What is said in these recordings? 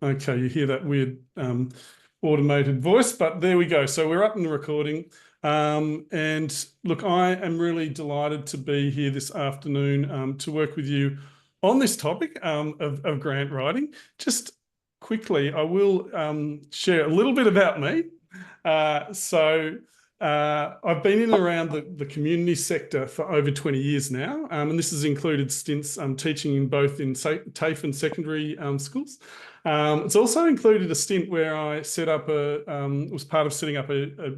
Okay, you hear that weird automated voice, but there we go. So we're up in the recording. And look, I am really delighted to be here this afternoon to work with you on this topic of grant writing. Just quickly, I will share a little bit about me. I've been in and around the community sector for over 20 years now, and this has included stints teaching in both in TAFE and secondary schools. It's also included a stint where I was part of setting up a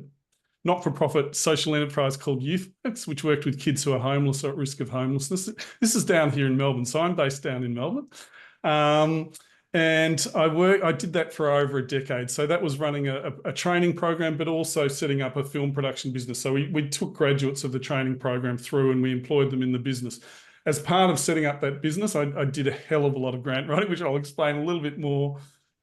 not-for-profit social enterprise called YouthWorks, which worked with kids who are homeless or at risk of homelessness. This is down here in Melbourne, so I'm based down in Melbourne. And I did that for over a decade. So that was running a training program, but also setting up a film production business. So we took graduates of the training program through and we employed them in the business. As part of setting up that business, I did a hell of a lot of grant writing, which I'll explain a little bit more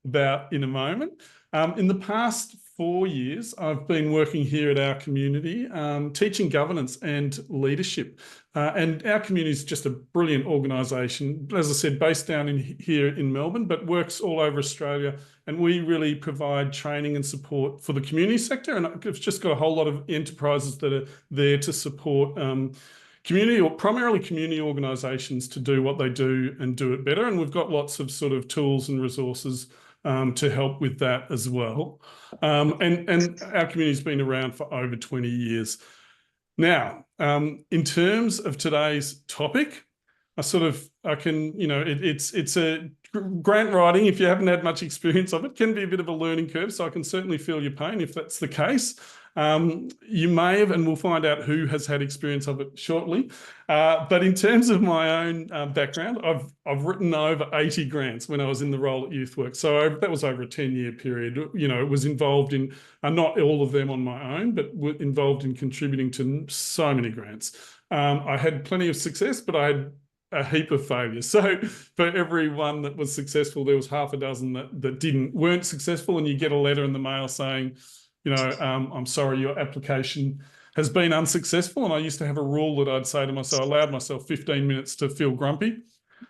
about in a moment. In the past 4 years, I've been working here at our community, teaching governance and leadership. And our community is just a brilliant organisation, as I said, based down here in Melbourne, but works all over Australia. And we really provide training and support for the community sector. And I've just got a whole lot of enterprises that are there to support primarily community organisations to do what they do and do it better. And we've got lots of sort of tools and resources to help with that as well. And our community's been around for over 20 years. Now, in terms of today's topic, it's a grant writing, if you haven't had much experience of it, can be a bit of a learning curve. So I can certainly feel your pain if that's the case. You may have, and we'll find out who has had experience of it shortly. But in terms of my own background, I've written over 80 grants when I was in the role at YouthWorks. So that was over a 10-year period. You know, it was involved in, not all of them on my own, but involved in contributing to so many grants. I had plenty of success, but I had a heap of failures. So for every one that was successful, there was half a dozen that weren't successful, and you get a letter in the mail saying, I'm sorry, your application has been unsuccessful. And I used to have a rule that I'd say to myself, I allowed myself 15 minutes to feel grumpy.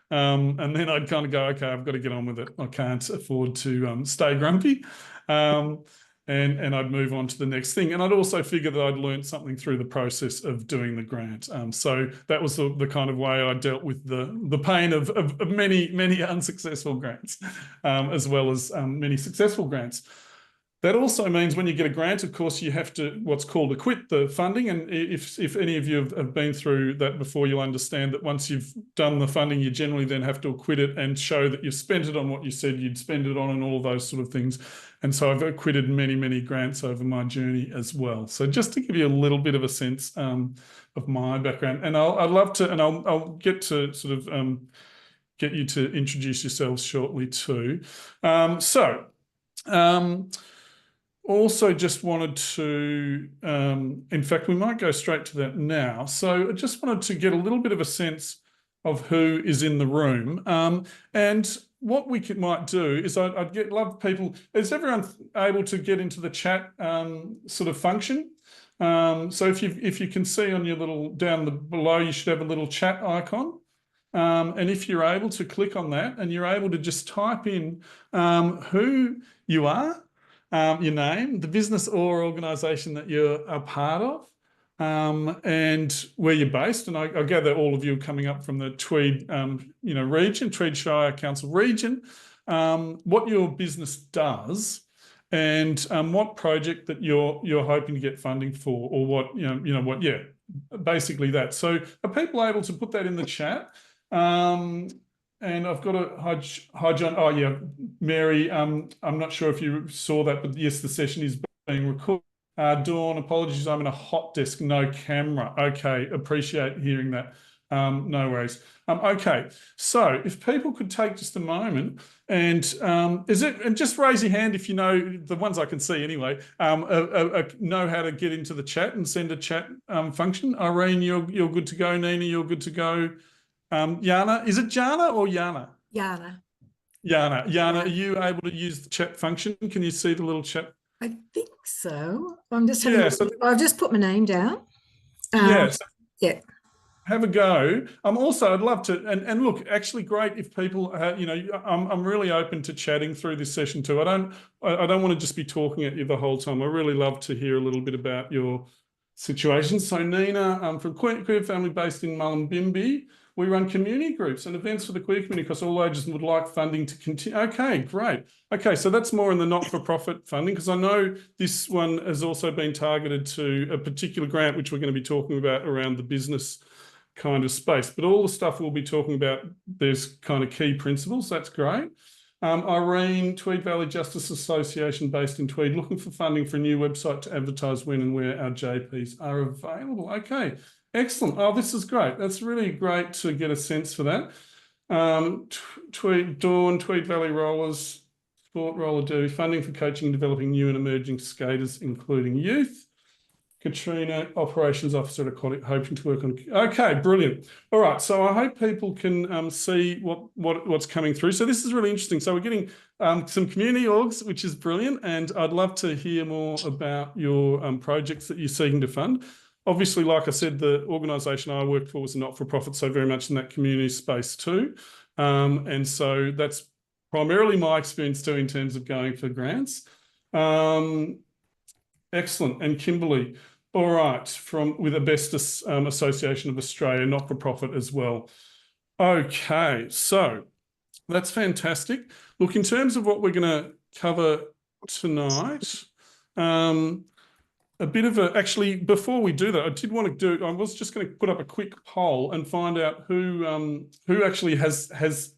And then I'd kind of go, okay, I've got to get on with it. I can't afford to stay grumpy. And I'd move on to the next thing. And I'd also figure that I'd learned something through the process of doing the grant. So that was the kind of way I dealt with the pain of many unsuccessful grants, as well as many successful grants. That also means when you get a grant, of course, you have to what's called acquit the funding. And if any of you have been through that before, you'll understand that once you've done the funding, you generally then have to acquit it and show that you've spent it on what you said you'd spend it on and all of those sort of things. And so I've acquitted many grants over my journey as well. So just to give you a little bit of a sense of my background, and I'd love to, and I'll get to sort of get you to introduce yourselves shortly too. Also just wanted to, in fact, we might go straight to that now. So I just wanted to get a little bit of a sense of who is in the room. And what we might do is love people, is everyone able to get into the chat sort of function? So if you can see on your little, below, you should have a little chat icon. And if you're able to click on that and you're able to just type in who you are, your name, the business or organisation that you're a part of, and where you're based. And I gather all of you are coming up from the Tweed, region, Tweed Shire Council region. What your business does, and what project that you're hoping to get funding for, or what basically that. So are people able to put that in the chat? And I've got hi John. Oh yeah, Mary. I'm not sure if you saw that, but yes, the session is being recorded. Dawn, apologies, I'm in a hot desk, no camera. Okay, appreciate hearing that. No worries. Okay, so if people could take just a moment and just raise your hand if you know, the ones I can see anyway, know how to get into the chat and send a chat function. Irene, you're good to go. Nina, you're good to go. Jana, is it Jana or Jana? Jana. Jana, are you able to use the chat function? Can you see the little chat? I think so. I'm just having I've just put my name down. Yeah. have a go. Also, I'd love to, and look, actually great if people, I'm really open to chatting through this session too. I don't want to just be talking at you the whole time. I really love to hear a little bit about your situation. So Nina, from Queer Family based in Mullumbimby, we run community groups and events for the queer community because all ages would like funding to continue. Okay, great. Okay, so that's more in the not-for-profit funding, because I know this one has also been targeted to a particular grant, which we're going to be talking about around the business kind of space. But all the stuff we'll be talking about, there's kind of key principles. That's great. Irene, Tweed Valley Justice Association based in Tweed, looking for funding for a new website to advertise when and where our JPs are available. Okay, excellent. Oh, this is great. That's really great to get a sense for that. Tweed Valley Rollers, Sport Roller Derby, funding for coaching and developing new and emerging skaters, including youth. Katrina, Operations Officer at Aquatic, hoping to work on. Okay, brilliant. All right, so I hope people can see what's coming through. So this is really interesting. So we're getting some community orgs, which is brilliant, and I'd love to hear more about your projects that you're seeking to fund. Obviously, like I said, the organisation I work for was a not-for-profit, so very much in that community space too. And so that's primarily my experience too in terms of going for grants. Excellent. And Kimberly, all right, with Asbestos Association of Australia, not-for-profit as well. Okay, so that's fantastic. Look, in terms of what we're going to cover tonight, a bit of actually, before we do that, I was just going to put up a quick poll and find out who actually has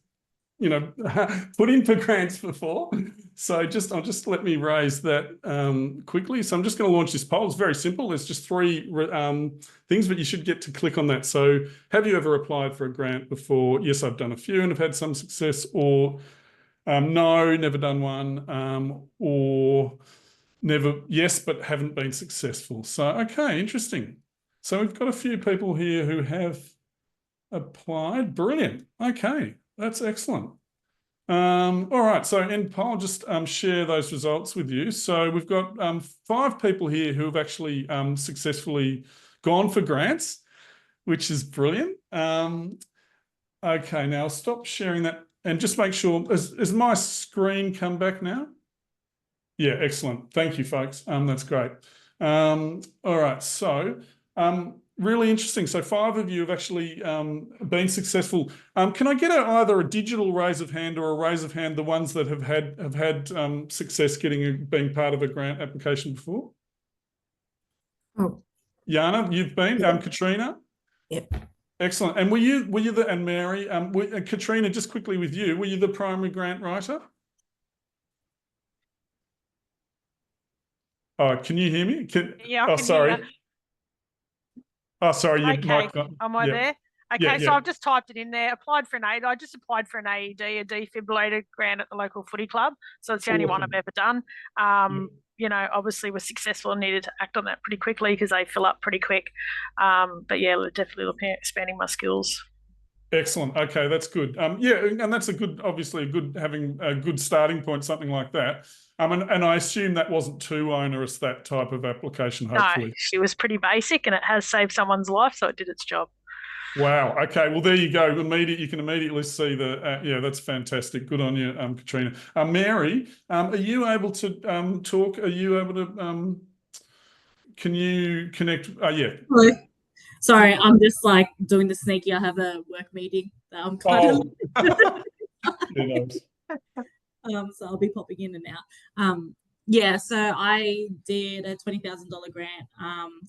put in for grants before. So I'll just let me raise that quickly. So I'm just going to launch this poll. It's very simple. There's just 3 things, but you should get to click on that. So have you ever applied for a grant before? Yes, I've done a few and have had some success, or no, never done one, or never, yes, but haven't been successful. So, okay, interesting. So we've got a few people here who have applied. Brilliant. Okay. That's excellent. All right, so I'll just share those results with you. So we've got 5 people here who have actually successfully gone for grants, which is brilliant. Okay, now stop sharing that and just make sure, has my screen come back now? Yeah, excellent. Thank you, folks. That's great. All right, so really interesting. So 5 of you have actually been successful. Can I get either a digital raise of hand or a raise of hand, the ones that have had success being part of a grant application before? Oh, Jana, you've been. Katrina. yep. Excellent. And were you and Mary? Katrina, just quickly with you, were you the primary grant writer? Oh, can you hear me? Yeah, I can sorry. hear you. Oh, sorry. Your Okay, mic. am I there? Okay, so I've just typed it in there. Applied for an AED. I just applied for an AED, a defibrillator grant at the local footy club. So it's the only one I've ever done. Obviously we're successful and needed to act on that pretty quickly because they fill up pretty quick. But yeah, we're definitely looking at expanding my skills. Excellent. Okay, that's good. And that's having a good starting point, something like that. And I assume that wasn't too onerous, that type of application, hopefully. No, she was pretty basic and it has saved someone's life, so it did its job. Wow. Okay. Well, there you go. You can immediately see that's fantastic. Good on you, Katrina. Mary, are you able to talk? Are you able to? Can you connect? Yeah. Hello. Sorry, I'm just like doing the sneaky. I have a work meeting that I'm kind of. So I'll be popping in and out. Yeah, so I did a $20,000 grant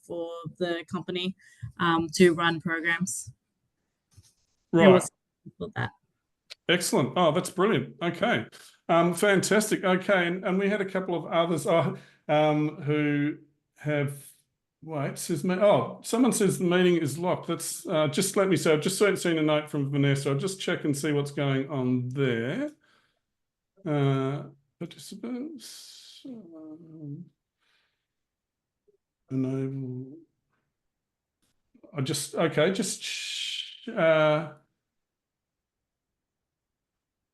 for the company to run programs. Right. For that. Excellent. Oh, that's brilliant. Okay. Fantastic. Okay. And we had a couple of others who have, someone says the meeting is locked. That's just let me say, I've just seen a note from Vanessa. I'll just check and see what's going on there. Participants, enable.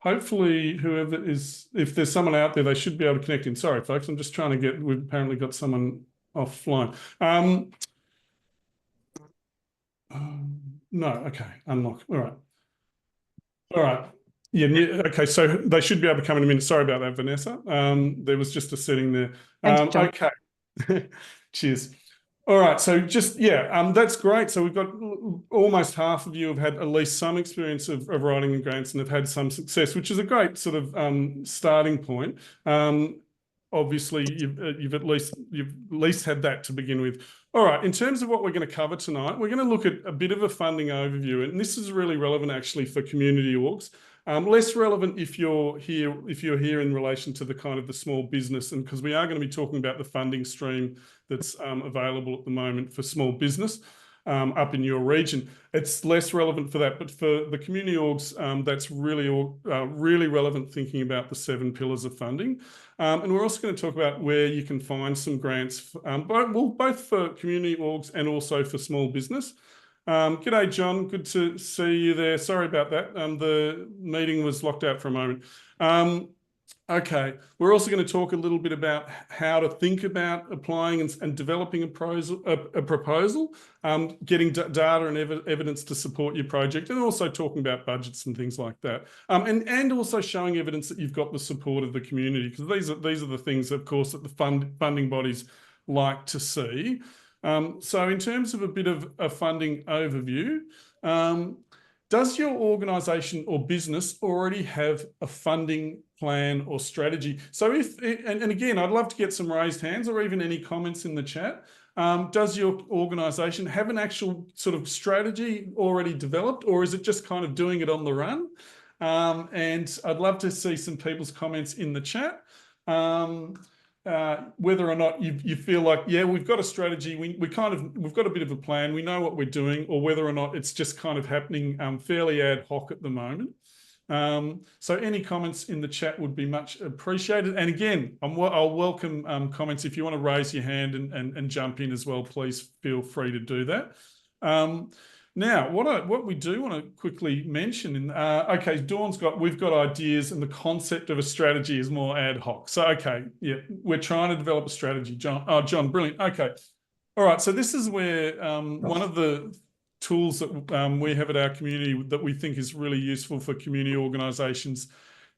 Hopefully whoever is, if there's someone out there, they should be able to connect in. Sorry, folks, I'm just trying to we've apparently got someone offline. No, okay, unlock. All right. All right. Yeah, okay, so they should be able to come in a minute. Sorry about that, Vanessa. There was just a setting there. Thanks, John. Okay. Cheers. All right, so just, yeah, that's great. So we've got almost half of you have had at least some experience of writing in grants and have had some success, which is a great sort of starting point. Obviously, you've at least had that to begin with. All right, in terms of what we're going to cover tonight, we're going to look at a bit of a funding overview, and this is really relevant actually for community orgs. Less relevant if you're here in relation to the kind of the small business, and because we are going to be talking about the funding stream that's available at the moment for small business up in your region. It's less relevant for that, but for the community orgs, that's really relevant, thinking about the 7 pillars of funding. And we're also going to talk about where you can find some grants, both for community orgs and also for small business. G'day, John. Good to see you there. Sorry about that. The meeting was locked out for a moment. Okay, we're also going to talk a little bit about how to think about applying and developing a proposal, getting data and evidence to support your project, and also talking about budgets and things like that, and also showing evidence that you've got the support of the community, because these are the things, of course, that the funding bodies like to see. So in terms of a bit of a funding overview, does your organisation or business already have a funding plan or strategy? So and again, I'd love to get some raised hands or even any comments in the chat. Does your organisation have an actual sort of strategy already developed, or is it just kind of doing it on the run? And I'd love to see some people's comments in the chat. Whether or not you feel like, yeah, we've got a strategy, we've got a bit of a plan, we know what we're doing, or whether or not it's just kind of happening fairly ad hoc at the moment. So any comments in the chat would be much appreciated. And again, I'll welcome comments. If you want to raise your hand and jump in as well, please feel free to do that. Now, what we do want to quickly mention, okay, we've got ideas, and the concept of a strategy is more ad hoc. So, okay, yeah, we're trying to develop a strategy. John, brilliant. Okay. All right, so this is where one of the tools that we have at our community that we think is really useful for community organisations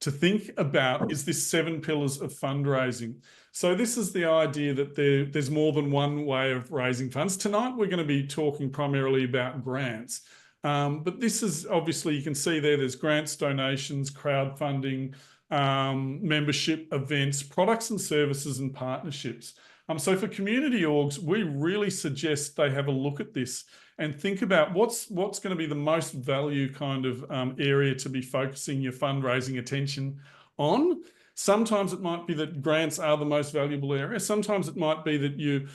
to think about is this 7 pillars of fundraising. So this is the idea that there's more than one way of raising funds. Tonight, we're going to be talking primarily about grants. But this is obviously, you can see there's grants, donations, crowdfunding, membership, events, products and services, and partnerships. So for community orgs, we really suggest they have a look at this and think about what's going to be the most value kind of area to be focusing your fundraising attention on. Sometimes it might be that grants are the most valuable area. Sometimes it might be that you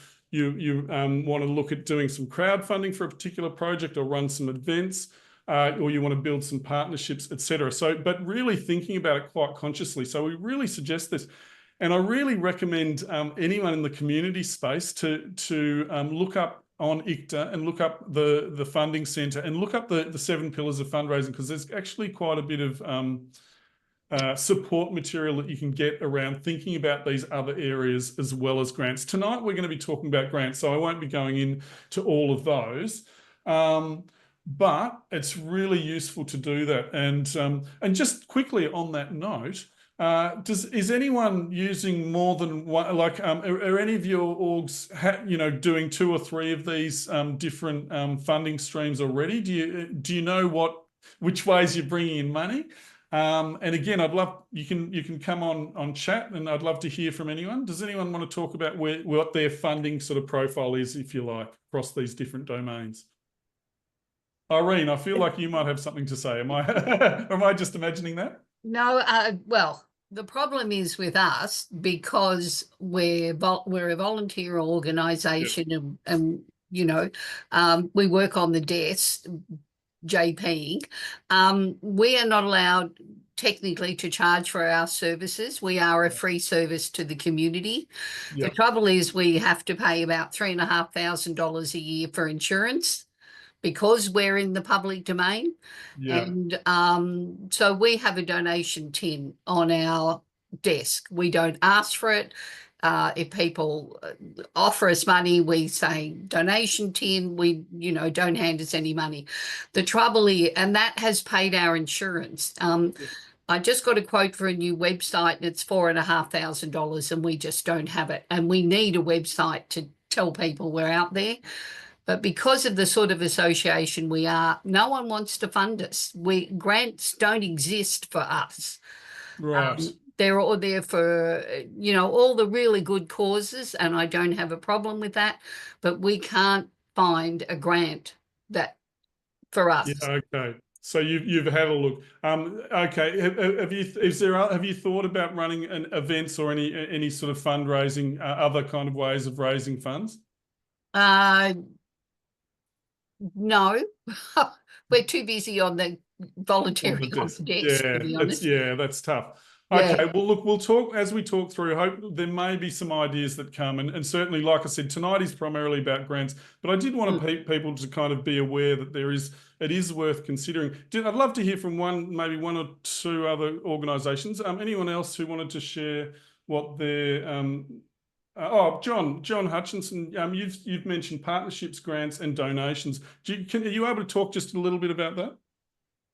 want to look at doing some crowdfunding for a particular project or run some events, or you want to build some partnerships, etc. So, but really thinking about it quite consciously. So we really suggest this. And I really recommend anyone in the community space to look up on ICTA and look up the funding centre and look up the 7 pillars of fundraising, because there's actually quite a bit of support material that you can get around thinking about these other areas as well as grants. Tonight, we're going to be talking about grants, so I won't be going into all of those. But it's really useful to do that. And just quickly on that note, is anyone using more than one? Like, are any of your orgs, doing 2 or 3 of these different funding streams already? Do you know which ways you're bringing in money? And again, I'd love you can come on chat, and I'd love to hear from anyone. Does anyone want to talk about what their funding sort of profile is, if you like, across these different domains? Irene, I feel like you might have something to say. Am I just imagining that? No, well, the problem is with us, because we're a volunteer organisation, and we work on the desk, JPing. We are not allowed technically to charge for our services. We are a free service to the community. The trouble is we have to pay about $3,500 a year for insurance, because we're in the public domain. And so we have a donation tin on our desk. We don't ask for it. if people offer us money, we say donation tin, we, you know, don't hand us any money. The trouble is, and that has paid our insurance. I just got a quote for a new website and it's $4,500 and we just don't have it. And we need a website to tell people we're out there. But because of the sort of association we are, no one wants to fund us. Grants don't exist for us. Right. They're all there for, you know, all the really good causes, and I don't have a problem with that, but we can't find a grant that for us. Yeah, okay. So you've had a look. Okay. Have you thought about running events or any sort of fundraising, other kind of ways of raising funds? No, we're too busy on the volunteering on the desk, to be honest. That's tough. Yeah. Okay, well, look, we'll talk as we talk through. Hope there may be some ideas that come, and certainly, like I said, tonight is primarily about grants, but I did want people to kind of be aware that it is worth considering. I'd love to hear from maybe one or two other organisations. Anyone else who wanted to share what their John Hutchinson, you've mentioned partnerships, grants, and donations. Are you able to talk just a little bit about that?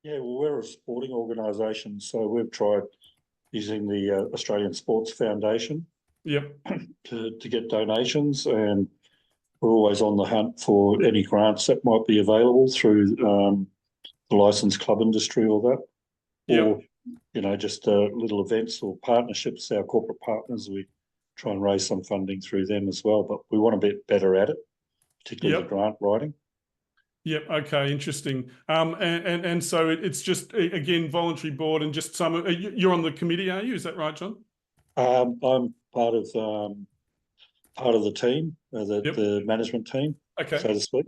Yeah, well, we're a sporting organisation, so we've tried using the Australian Sports Foundation to get donations, and we're always on the hunt for any grants that might be available through the licensed club industry or that, or you know, just little events or partnerships. Our corporate partners, we try and raise some funding through them as well, but we want to be better at it, particularly the grant writing. Yep. Okay. Interesting. And so it's just again voluntary board and just some. You're on the committee, are you? Is that right, John? I'm part of the team, the management team, so to speak.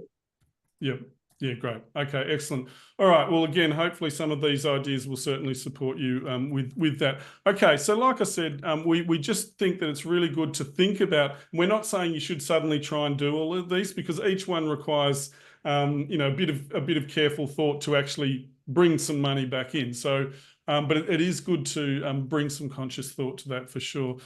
Yep. Yeah. Great. Okay. Excellent. All right. Well, again, hopefully some of these ideas will certainly support you with that. Okay. So, like I said, we just think that it's really good to think about. We're not saying you should suddenly try and do all of these because each one requires you know, a bit of careful thought to actually bring some money back in. So, but it is good to bring some conscious thought to that for sure.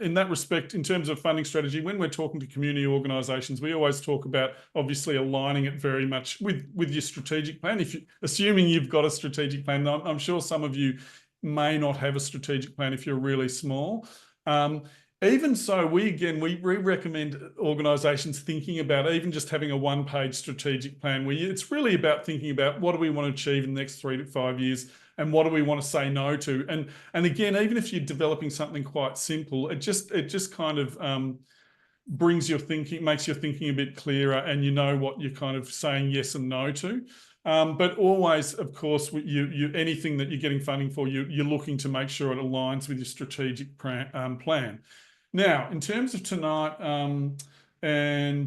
In that respect, in terms of funding strategy, when we're talking to community organisations, we always talk about obviously aligning it very much with your strategic plan. Assuming you've got a strategic plan, I'm sure some of you may not have a strategic plan if you're really small. Even so, we recommend organisations thinking about even just having a one-page strategic plan where it's really about thinking about what do we want to achieve in the next 3 to 5 years and what do we want to say no to. And again, even if you're developing something quite simple, it just kind of makes your thinking a bit clearer and you know what you're kind of saying yes and no to. But always, of course, anything that you're getting funding for, you're looking to make sure it aligns with your strategic plan. Now, in terms of tonight, and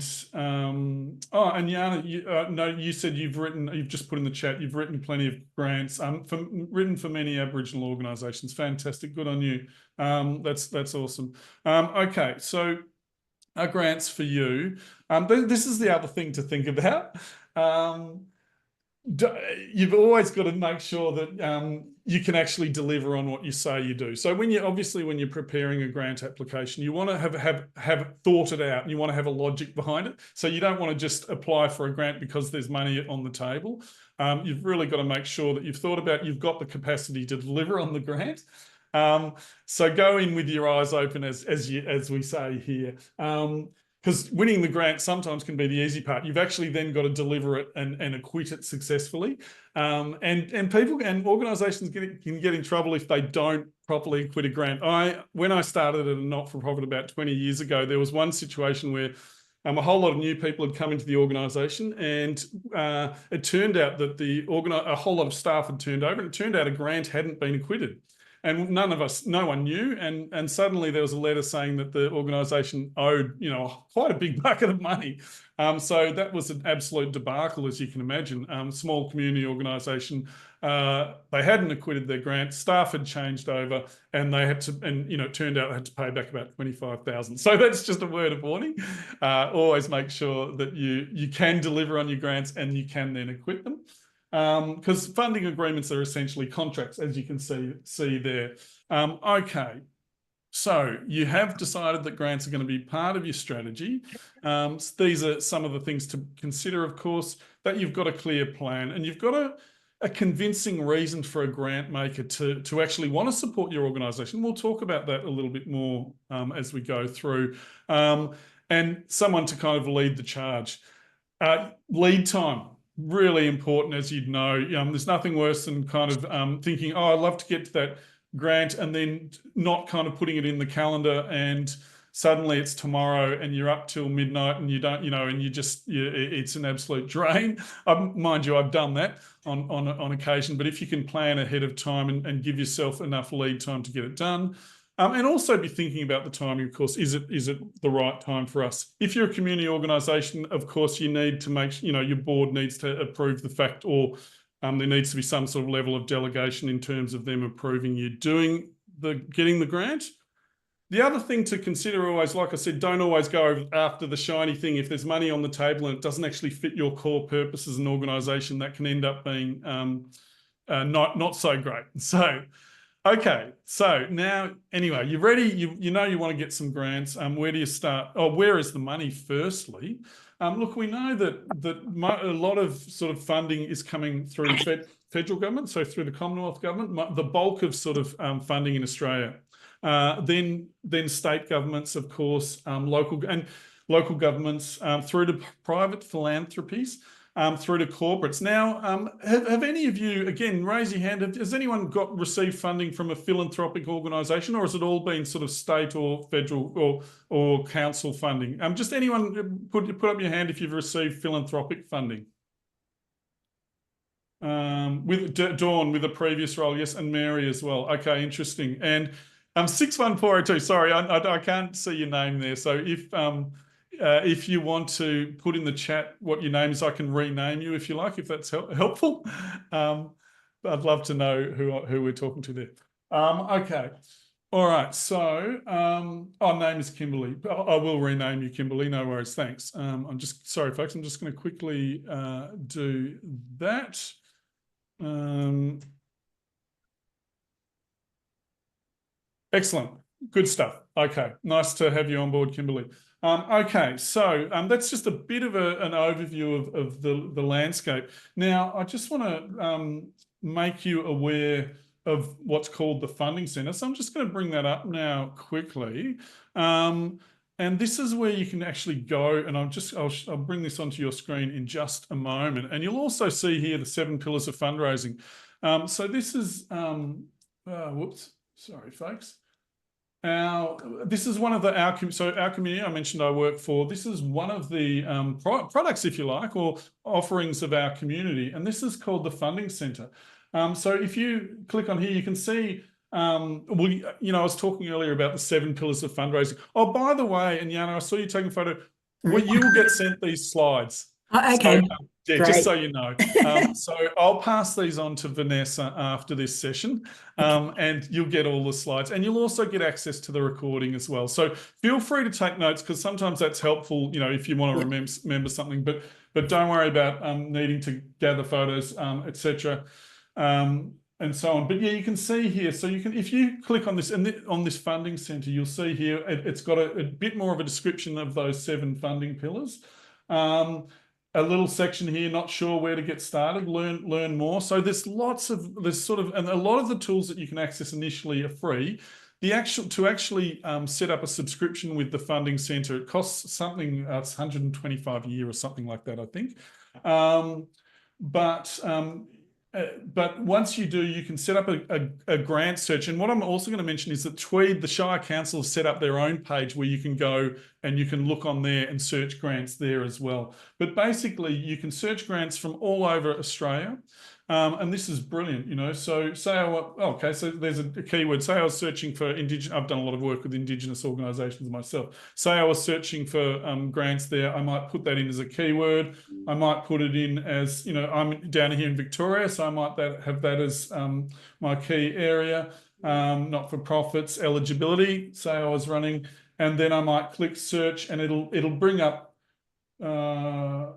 Yana, you said you've just put in the chat, you've written plenty of grants, written for many Aboriginal organisations. Fantastic, good on you. That's awesome. Okay, so our grants for you. This is the other thing to think about. You've always got to make sure that you can actually deliver on what you say you do. So when you're preparing a grant application, you want to have thought it out and you want to have a logic behind it. So you don't want to just apply for a grant because there's money on the table. You've really got to make sure that you've thought about, you've got the capacity to deliver on the grant. So go in with your eyes open, as we say here. Because winning the grant sometimes can be the easy part. You've actually then got to deliver it and acquit it successfully. And people and organisations can get in trouble if they don't properly acquit a grant. When I started at a not-for-profit about 20 years ago, there was one situation where a whole lot of new people had come into the organisation, and it turned out that a whole lot of staff had turned over, and it turned out a grant hadn't been acquitted. And no one knew. And suddenly there was a letter saying that the organisation owed, quite a big bucket of money. So that was an absolute debacle, as you can imagine. Small community organisation, they hadn't acquitted their grant, staff had changed over, and they had to, it turned out they had to pay back about $25,000. So that's just a word of warning. Always make sure that you can deliver on your grants and you can then acquit them. Because funding agreements are essentially contracts, as you can see there. Okay. So you have decided that grants are going to be part of your strategy. These are some of the things to consider, of course, that you've got a clear plan and you've got a convincing reason for a grant maker to actually want to support your organisation. We'll talk about that a little bit more as we go through. And someone to kind of lead the charge. Lead time, really important, as you'd know. There's nothing worse than kind of thinking, oh, I'd love to get to that grant and then not kind of putting it in the calendar and suddenly it's tomorrow and you're up till midnight and you don't, and it's an absolute drain. Mind you, I've done that on occasion, but if you can plan ahead of time and give yourself enough lead time to get it done, and also be thinking about the timing, of course, is it the right time for us? If you're a community organisation, of course, you need to make, your board needs to approve the fact, or there needs to be some sort of level of delegation in terms of them approving you getting the grant. The other thing to consider always, like I said, don't always go after the shiny thing. If there's money on the table and it doesn't actually fit your core purpose as an organisation, that can end up being not so great. So, okay, so now, anyway, you're ready. You know you want to get some grants. Where do you start? Oh, where is the money, firstly? Look, we know that a lot of sort of funding is coming through federal government, so through the Commonwealth government, the bulk of sort of funding in Australia. Then state governments, of course, local governments, through to private philanthropies, through to corporates. Now, have any of you, again, raise your hand, has anyone received funding from a philanthropic organisation, or has it all been sort of state or federal or council funding? Just anyone put up your hand if you've received philanthropic funding. With Dawn with a previous role, yes, and Mary as well. Okay, interesting. And 61402, sorry, I can't see your name there. So if you want to put in the chat what your name is, I can rename you if you like, if that's helpful. I'd love to know who we're talking to there. Okay. All right. So, name is Kimberly. I will rename you Kimberly. No worries. Thanks. Sorry, folks. I'm just going to quickly do that. Excellent. Good stuff. Okay. Nice to have you on board, Kimberly. Okay, so that's just a bit of an overview of the landscape. Now, I just want to make you aware of what's called the funding centre. So I'm just going to bring that up now quickly. And this is where you can actually go, and I'll bring this onto your screen in just a moment. And you'll also see here the 7 pillars of fundraising. So this is, whoops, sorry, folks. This is one of our community I mentioned I work for. This is one of the products, if you like, or offerings of our community, and this is called the Funding Centre. So if you click on here, you can see. I was talking earlier about the 7 pillars of fundraising. Oh, by the way, and Yana, I saw you taking a photo. Well, you will get sent these slides. Oh, okay. So, yeah, just so you know. So I'll pass these on to Vanessa after this session, and you'll get all the slides, and you'll also get access to the recording as well. So feel free to take notes, because sometimes that's helpful, if you want to remember something. But don't worry about needing to gather photos, etc. And so on. But yeah, you can see here. So you can, if you click on this on this funding centre, you'll see here it's got a bit more of a description of those 7 funding pillars. A little section here, not sure where to get started, learn more. So there's and a lot of the tools that you can access initially are free. To actually set up a subscription with the funding centre, it costs something, it's $125 a year or something like that, I think. But once you do, you can set up a grant search. And what I'm also going to mention is that Tweed, the Shire Council, has set up their own page where you can go and you can look on there and search grants there as well. But basically, you can search grants from all over Australia. And this is brilliant, So so there's a keyword. Say I was searching for I've done a lot of work with Indigenous organisations myself. Say I was searching for grants there. I might put that in as a keyword. I might put it in as, I'm down here in Victoria, so I might have that as my key area. Not-for-profits, eligibility. Say I was running, and then I might click search, and it'll bring up. I'm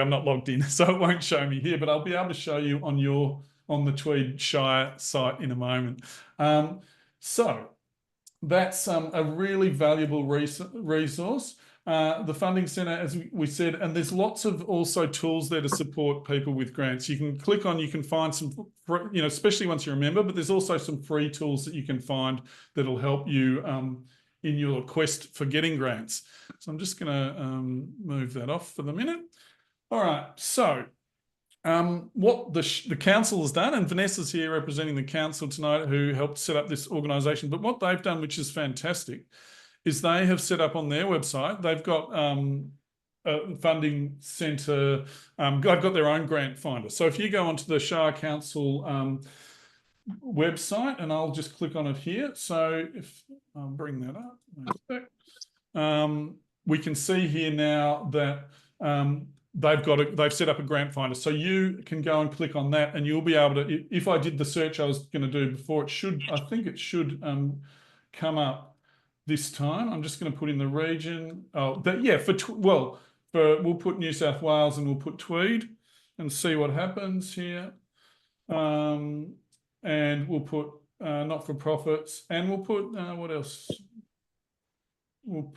not logged in, so it won't show me here, but I'll be able to show you on the Tweed Shire site in a moment. So that's a really valuable resource. The Funding Centre, as we said, and there's lots of also tools there to support people with grants. You can click on, you can find some, especially once you're a member, but there's also some free tools that you can find that'll help you in your quest for getting grants. So I'm just going to move that off for the minute. All right, so what the council has done, and Vanessa's here representing the council tonight who helped set up this organisation, but what they've done, which is fantastic, is they have set up on their website, they've got a funding centre, they've got their own grant finder. So if you go onto the Shire Council website, and I'll just click on it here. So if I'll bring that up, we can see here now that they've set up a grant finder. So you can go and click on that, and you'll be able to, if I did the search I was going to do before, I think it should come up this time. I'm just going to put in the region. Oh, but yeah, we'll put New South Wales and we'll put Tweed and see what happens here. And we'll put not-for-profits, and we'll put what else? We'll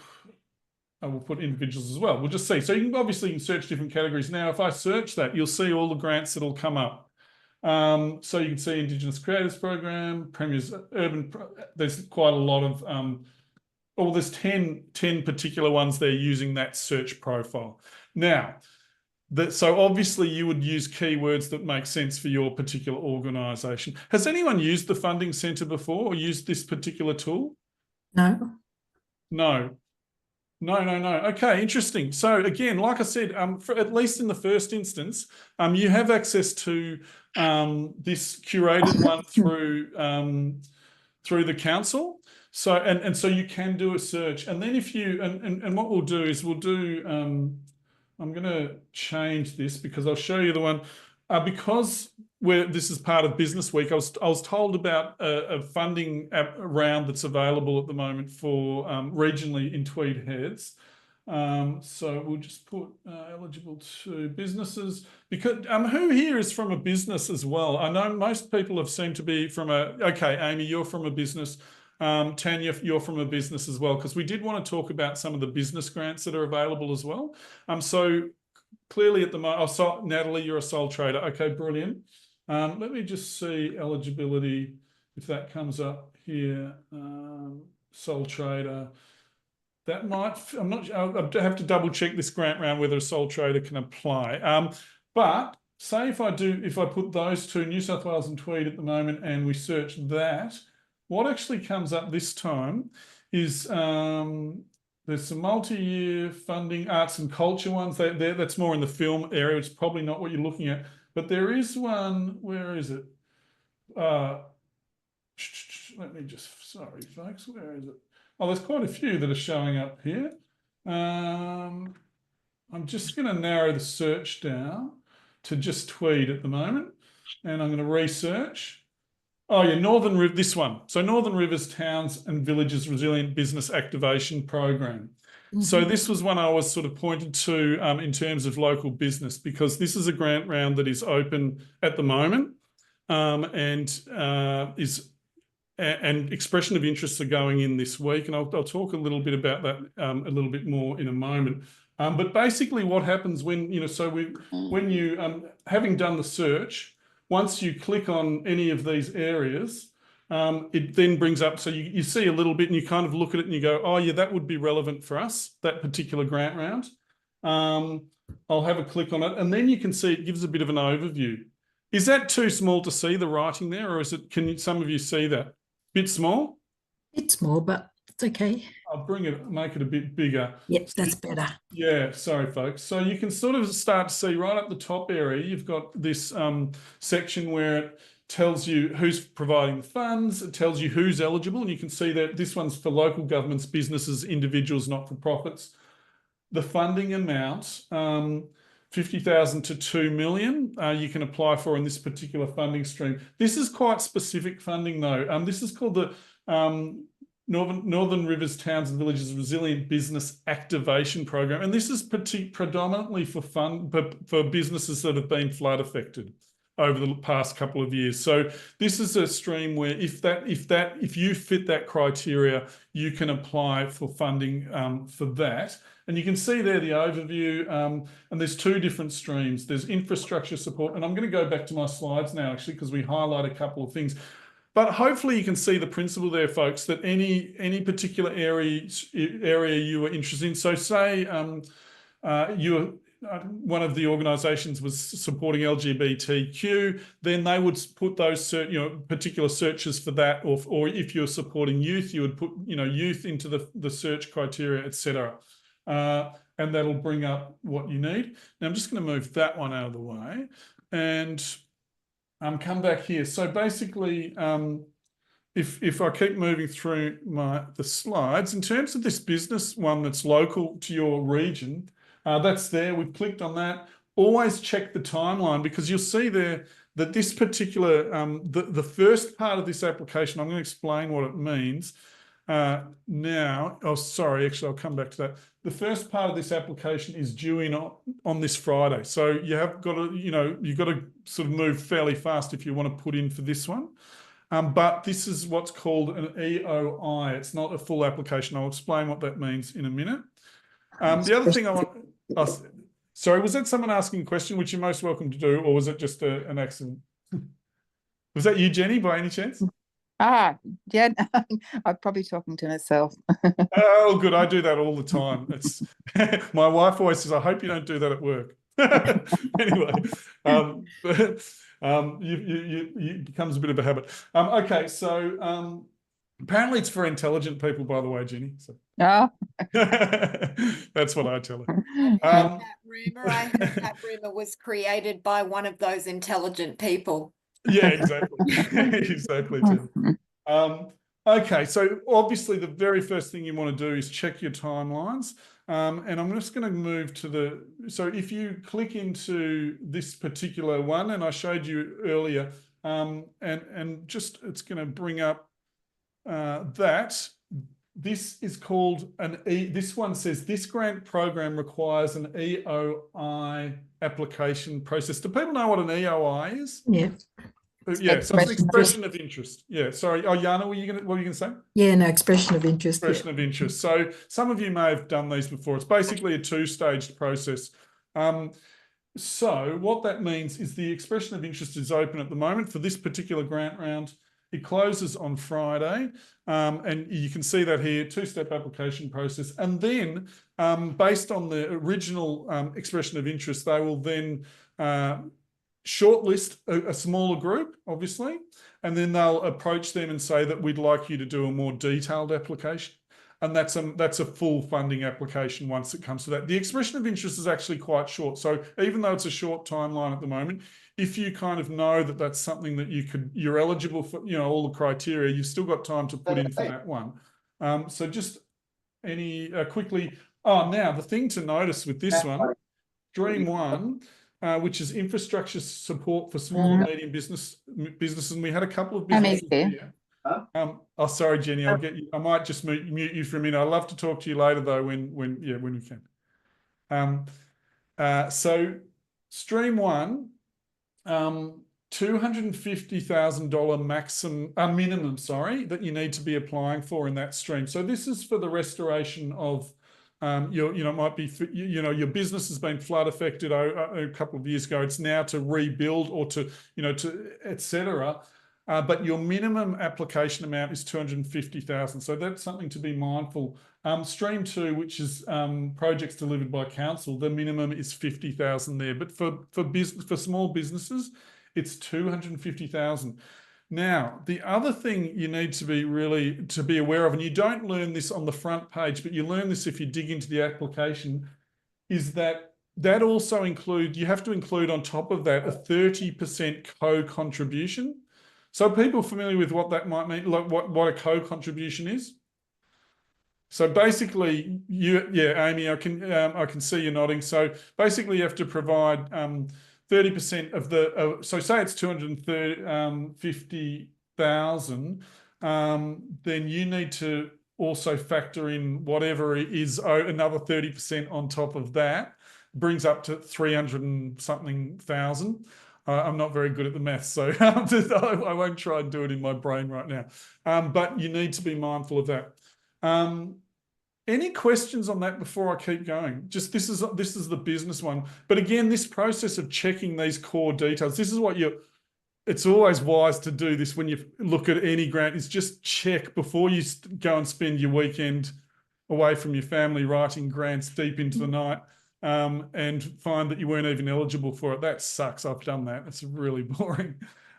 put individuals as well. We'll just see. So you can obviously search different categories. Now, if I search that, you'll see all the grants that'll come up. So you can see Indigenous Creators Program, Premier's Urban. There's quite a lot of. There's 10 particular ones there using that search profile. Now, so obviously you would use keywords that make sense for your particular organisation. Has anyone used the Funding Centre before or used this particular tool? No. No. Okay, interesting. So again, like I said, at least in the first instance, you have access to this curated one through the council. So and so you can do a search, and then if you and what we'll do is I'm going to change this because I'll show you the one because this is part of Business Week. I was told about a funding round that's available at the moment for regionally in Tweed Heads. So we'll just put eligible to businesses because who here is from a business as well? I know most people have seemed to be from okay, Amy, you're from a business. Tanya, you're from a business as well, because we did want to talk about some of the business grants that are available as well. So clearly at the moment, Natalie, you're a sole trader. Okay, brilliant. Let me just see eligibility, if that comes up here, sole trader. That might, I'll have to double check this grant round whether a sole trader can apply. But say if I put those two, New South Wales and Tweed at the moment, and we search that, what actually comes up this time is there's some multi-year funding, arts and culture ones. That's more in the film area. It's probably not what you're looking at. But there is one, where is it? Let me just, sorry, folks, where is it? Oh, there's quite a few that are showing up here. I'm just going to narrow the search down to just Tweed at the moment. And I'm going to research. Oh yeah, this one. So Northern Rivers Towns and Villages Resilient Business Activation Program. Mm-hmm. So this was one I was sort of pointed to in terms of local business, because this is a grant round that is open at the moment and expression of interests are going in this week. And I'll talk a little bit about that a little bit more in a moment. But basically what happens when, when you, having done the search, once you click on any of these areas, it then brings up, so you see a little bit and you kind of look at it and you go, oh yeah, that would be relevant for us, that particular grant round. I'll have a click on it, and then you can see it gives a bit of an overview. Is that too small to see the writing there, or can some of you see that? Bit small? It's small, but it's okay. I'll make it a bit bigger. Yep, that's better. Yeah, sorry, folks. So you can sort of start to see right up the top area, you've got this section where it tells you who's providing the funds, it tells you who's eligible, and you can see that this one's for local governments, businesses, individuals, not-for-profits. The funding amount, 50,000 to 2 million, you can apply for in this particular funding stream. This is quite specific funding though. This is called the Northern Rivers Towns and Villages Resilient Business Activation Program, and this is predominantly for businesses that have been flood affected. over the past couple of years. So this is a stream where if you fit that criteria, you can apply for funding for that. And you can see there the overview, and there's two different streams. There's infrastructure support, and I'm going to go back to my slides now, actually, because we highlight a couple of things. But hopefully you can see the principle there, folks, that any particular area you were interested in. So say one of the organisations was supporting LGBTQ, then they would put those particular searches for that, or if you're supporting youth, you would put youth into the search criteria, etc. And that'll bring up what you need. Now I'm just going to move that one out of the way and come back here. So basically, if I keep moving through the slides, in terms of this business one that's local to your region, that's there. We've clicked on that. Always check the timeline, because you'll see there that this particular, the first part of this application, I'm going to explain what it means now. Oh, sorry, actually, I'll come back to that. The first part of this application is due in on this Friday. So you have got to, you've got to sort of move fairly fast if you want to put in for this one. But this is what's called an EOI. It's not a full application. I'll explain what that means in a minute. The other thing I want... sorry, was that someone asking a question, which you're most welcome to do, or was it just an accident? Was that you, Jenny, by any chance? Yeah, I'm probably talking to myself. Oh, good. I do that all the time. It's my wife always says, I hope you don't do that at work. Anyway, it becomes a bit of a habit. Okay, so apparently it's for intelligent people, by the way, Jenny. So. Oh. That's what I tell her. I heard that rumour was created by one of those intelligent people. Yeah, exactly. Exactly, Tim. Okay, so obviously the very first thing you want to do is check your timelines. And I'm just going to move to so if you click into this particular one, and I showed you earlier, and just it's going to bring up that. This is called this one says this grant program requires an EOI application process. Do people know what an EOI is? Yeah. Yeah, so it's an expression of interest. Yeah, sorry. Oh, Jana, what were you going to say? Yeah, no, expression of interest. Expression of interest. So some of you may have done these before. It's basically a two-staged process. So what that means is the expression of interest is open at the moment for this particular grant round. It closes on Friday, and you can see that here, two-step application process. And then based on the original expression of interest, they will then shortlist a smaller group, obviously, and then they'll approach them and say that we'd like you to do a more detailed application. And that's a full funding application once it comes to that. The expression of interest is actually quite short. So even though it's a short timeline at the moment, if you kind of know that that's something that you're eligible for, all the criteria, you've still got time to put in for that one. So just quickly, now the thing to notice with this one, Stream 1, which is infrastructure support for small and medium businesses, and we had a couple of businesses here. Oh, sorry, Jenny, I'll get you. I might just mute you for a minute. I'd love to talk to you later, though, when you can. So Stream 1, $250,000 minimum, that you need to be applying for in that stream. So this is for the restoration of it might be, your business has been flood affected a couple of years ago. It's now to rebuild or to etc. But your minimum application amount is $250,000. So that's something to be mindful. Stream 2, which is projects delivered by council, the minimum is $50,000 there. But for small businesses, it's $250,000. Now, the other thing you need to be aware of, and you don't learn this on the front page, but you learn this if you dig into the application, is that also you have to include on top of that a 30% co-contribution. So people familiar with what that might mean, like what a co-contribution is? So basically, Amy, I can see you nodding. So basically, you have to provide 30% of so say it's 250,000, then you need to also factor in whatever is another 30% on top of that, brings up to 300 and something thousand. I'm not very good at the maths, so I won't try and do it in my brain right now. But you need to be mindful of that. Any questions on that before I keep going? Just this is the business one. But again, this process of checking these core details, this is what it's always wise to do this when you look at any grant, is just check before you go and spend your weekend away from your family writing grants deep into the night, and find that you weren't even eligible for it. That sucks. I've done that. It's really boring.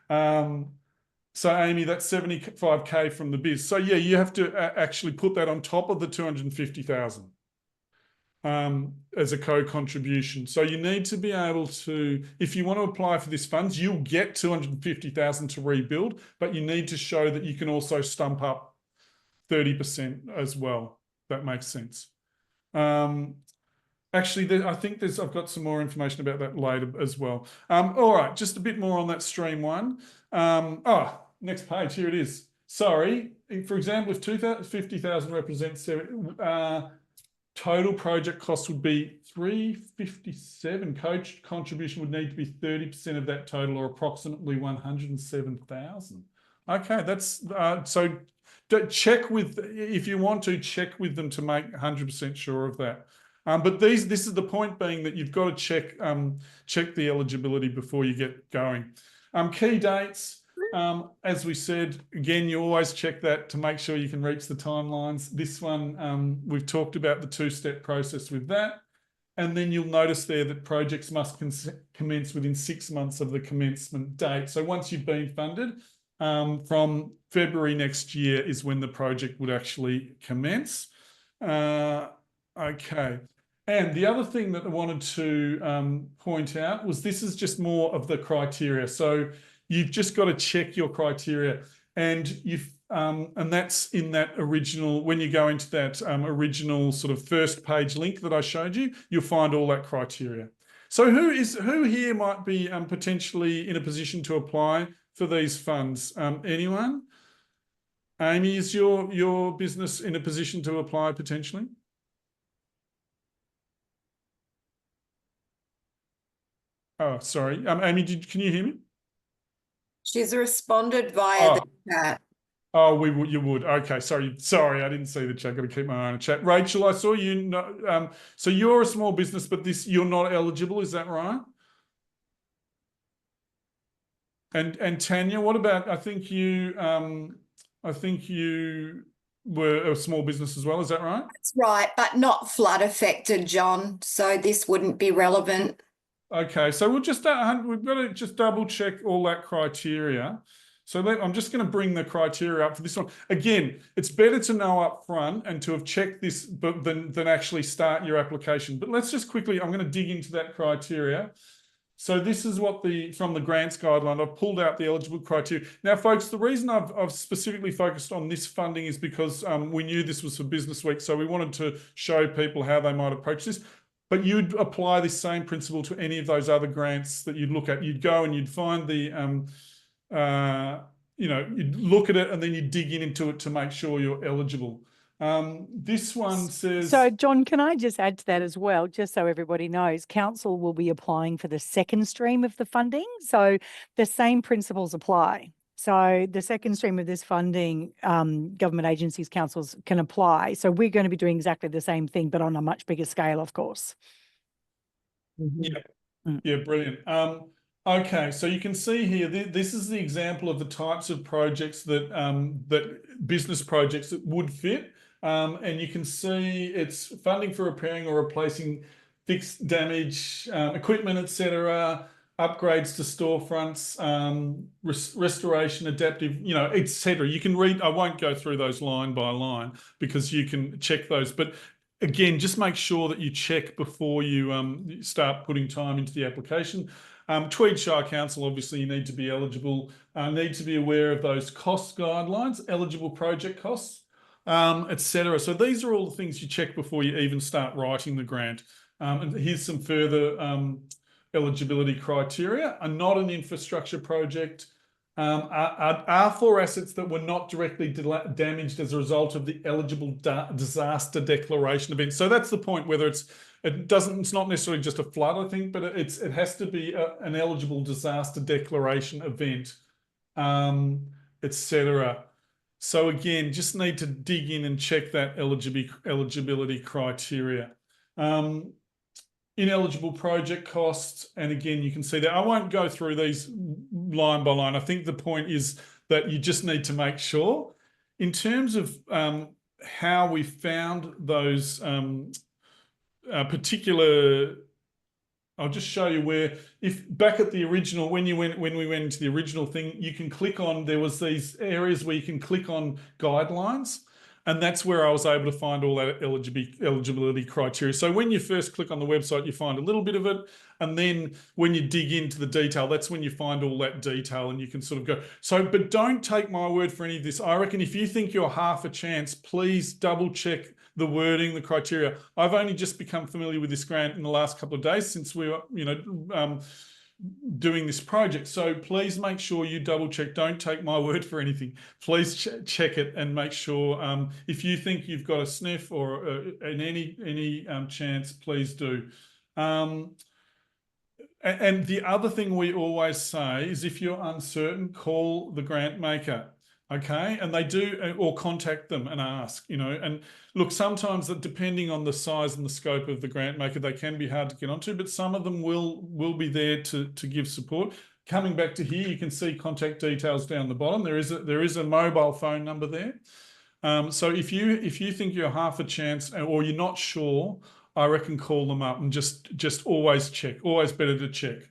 So Amy, that's 75K from the biz. So yeah, you have to actually put that on top of the 250,000 as a co-contribution. So you need to be able to, if you want to apply for this funds, you'll get 250,000 to rebuild, but you need to show that you can also stump up 30% as well. That makes sense. Actually, I think I've got some more information about that later as well. All right, just a bit more on that stream one. Next page, here it is. Sorry, for example, if 250,000 represents total project cost would be 357. Coach contribution would need to be 30% of that total, or approximately 107,000. Okay, that's so. Check with, if you want to, check with them to make 100% sure of that. But this is the point being that you've got to check the eligibility before you get going. Key dates, as we said, again, you always check that to make sure you can reach the timelines. This one, we've talked about the two-step process with that. And then you'll notice there that projects must commence within 6 months of the commencement date. So once you've been funded, from February next year is when the project would actually commence. Okay. And the other thing that I wanted to point out was this is just more of the criteria. So you've just got to check your criteria, and and that's in that original, when you go into that original sort of first page link that I showed you, you'll find all that criteria. So who here might be potentially in a position to apply for these funds? Anyone? Amy, is your business in a position to apply potentially? Oh, sorry. Amy, can you hear me? She's responded via the chat. Oh, you would. Okay, sorry, I didn't see the chat. Got to keep my eye on the chat. Rachel, I saw you. So you're a small business, but you're not eligible. Is that right? And Tanya, what about? I think you were a small business as well. Is that right? That's right, but not flood affected, John. So this wouldn't be relevant. Okay, so we've got to just double check all that criteria. So I'm just going to bring the criteria up for this one. Again, it's better to know up front and to have checked this than actually start your application. But let's just quickly, I'm going to dig into that criteria. So this is what from the grants guideline, I've pulled out the eligible criteria. Now, folks, the reason I've specifically focused on this funding is because we knew this was for Business Week. So we wanted to show people how they might approach this. But you'd apply this same principle to any of those other grants that you'd look at. You'd go and you'd find the, you'd look at it and then you'd dig into it to make sure you're eligible. This one says... So, John, can I just add to that as well, just so everybody knows, Council will be applying for the second stream of the funding. So the same principles apply. So the second stream of this funding, government agencies, councils can apply. So we're going to be doing exactly the same thing, but on a much bigger scale, of course. Yeah, brilliant. Okay, so you can see here, this is the example of the types of projects that business projects that would fit. And you can see it's funding for repairing or replacing fixed damage, equipment, etc., upgrades to storefronts, restoration, adaptive, etc. You can read, I won't go through those line by line because you can check those. But again, just make sure that you check before you start putting time into the application. Tweed Shire Council, obviously, you need to be eligible, need to be aware of those cost guidelines, eligible project costs, etc. So these are all the things you check before you even start writing the grant. And here's some further eligibility criteria. Are not an infrastructure project, are for assets that were not directly damaged as a result of the eligible disaster declaration event. So that's the point, whether it's not necessarily just a flood, I think, but it has to be an eligible disaster declaration event, etc. So again, just need to dig in and check that eligibility criteria. Ineligible project costs, and again, you can see that. I won't go through these line by line. I think the point is that you just need to make sure. In terms of how we found those particular, I'll just show you where, if back at the original, when we went into the original thing, you can click on, there was these areas where you can click on guidelines, and that's where I was able to find all that eligibility criteria. So when you first click on the website, you find a little bit of it. And then when you dig into the detail, that's when you find all that detail and you can sort of go. So, but don't take my word for any of this. I reckon if you think you're half a chance, please double check the wording, the criteria. I've only just become familiar with this grant in the last couple of days since we were, doing this project. So please make sure you double check. Don't take my word for anything. Please check it and make sure if you think you've got a sniff or in any chance, please do. And the other thing we always say is if you're uncertain, call the grant maker. Okay, and they do, or contact them and ask, and look, sometimes that depending on the size and the scope of the grant maker, they can be hard to get onto, but some of them will be there to give support. Coming back to here, you can see contact details down the bottom. There is a mobile phone number there. So if you think you're half a chance or you're not sure, I reckon call them up and just always check. Always better to check.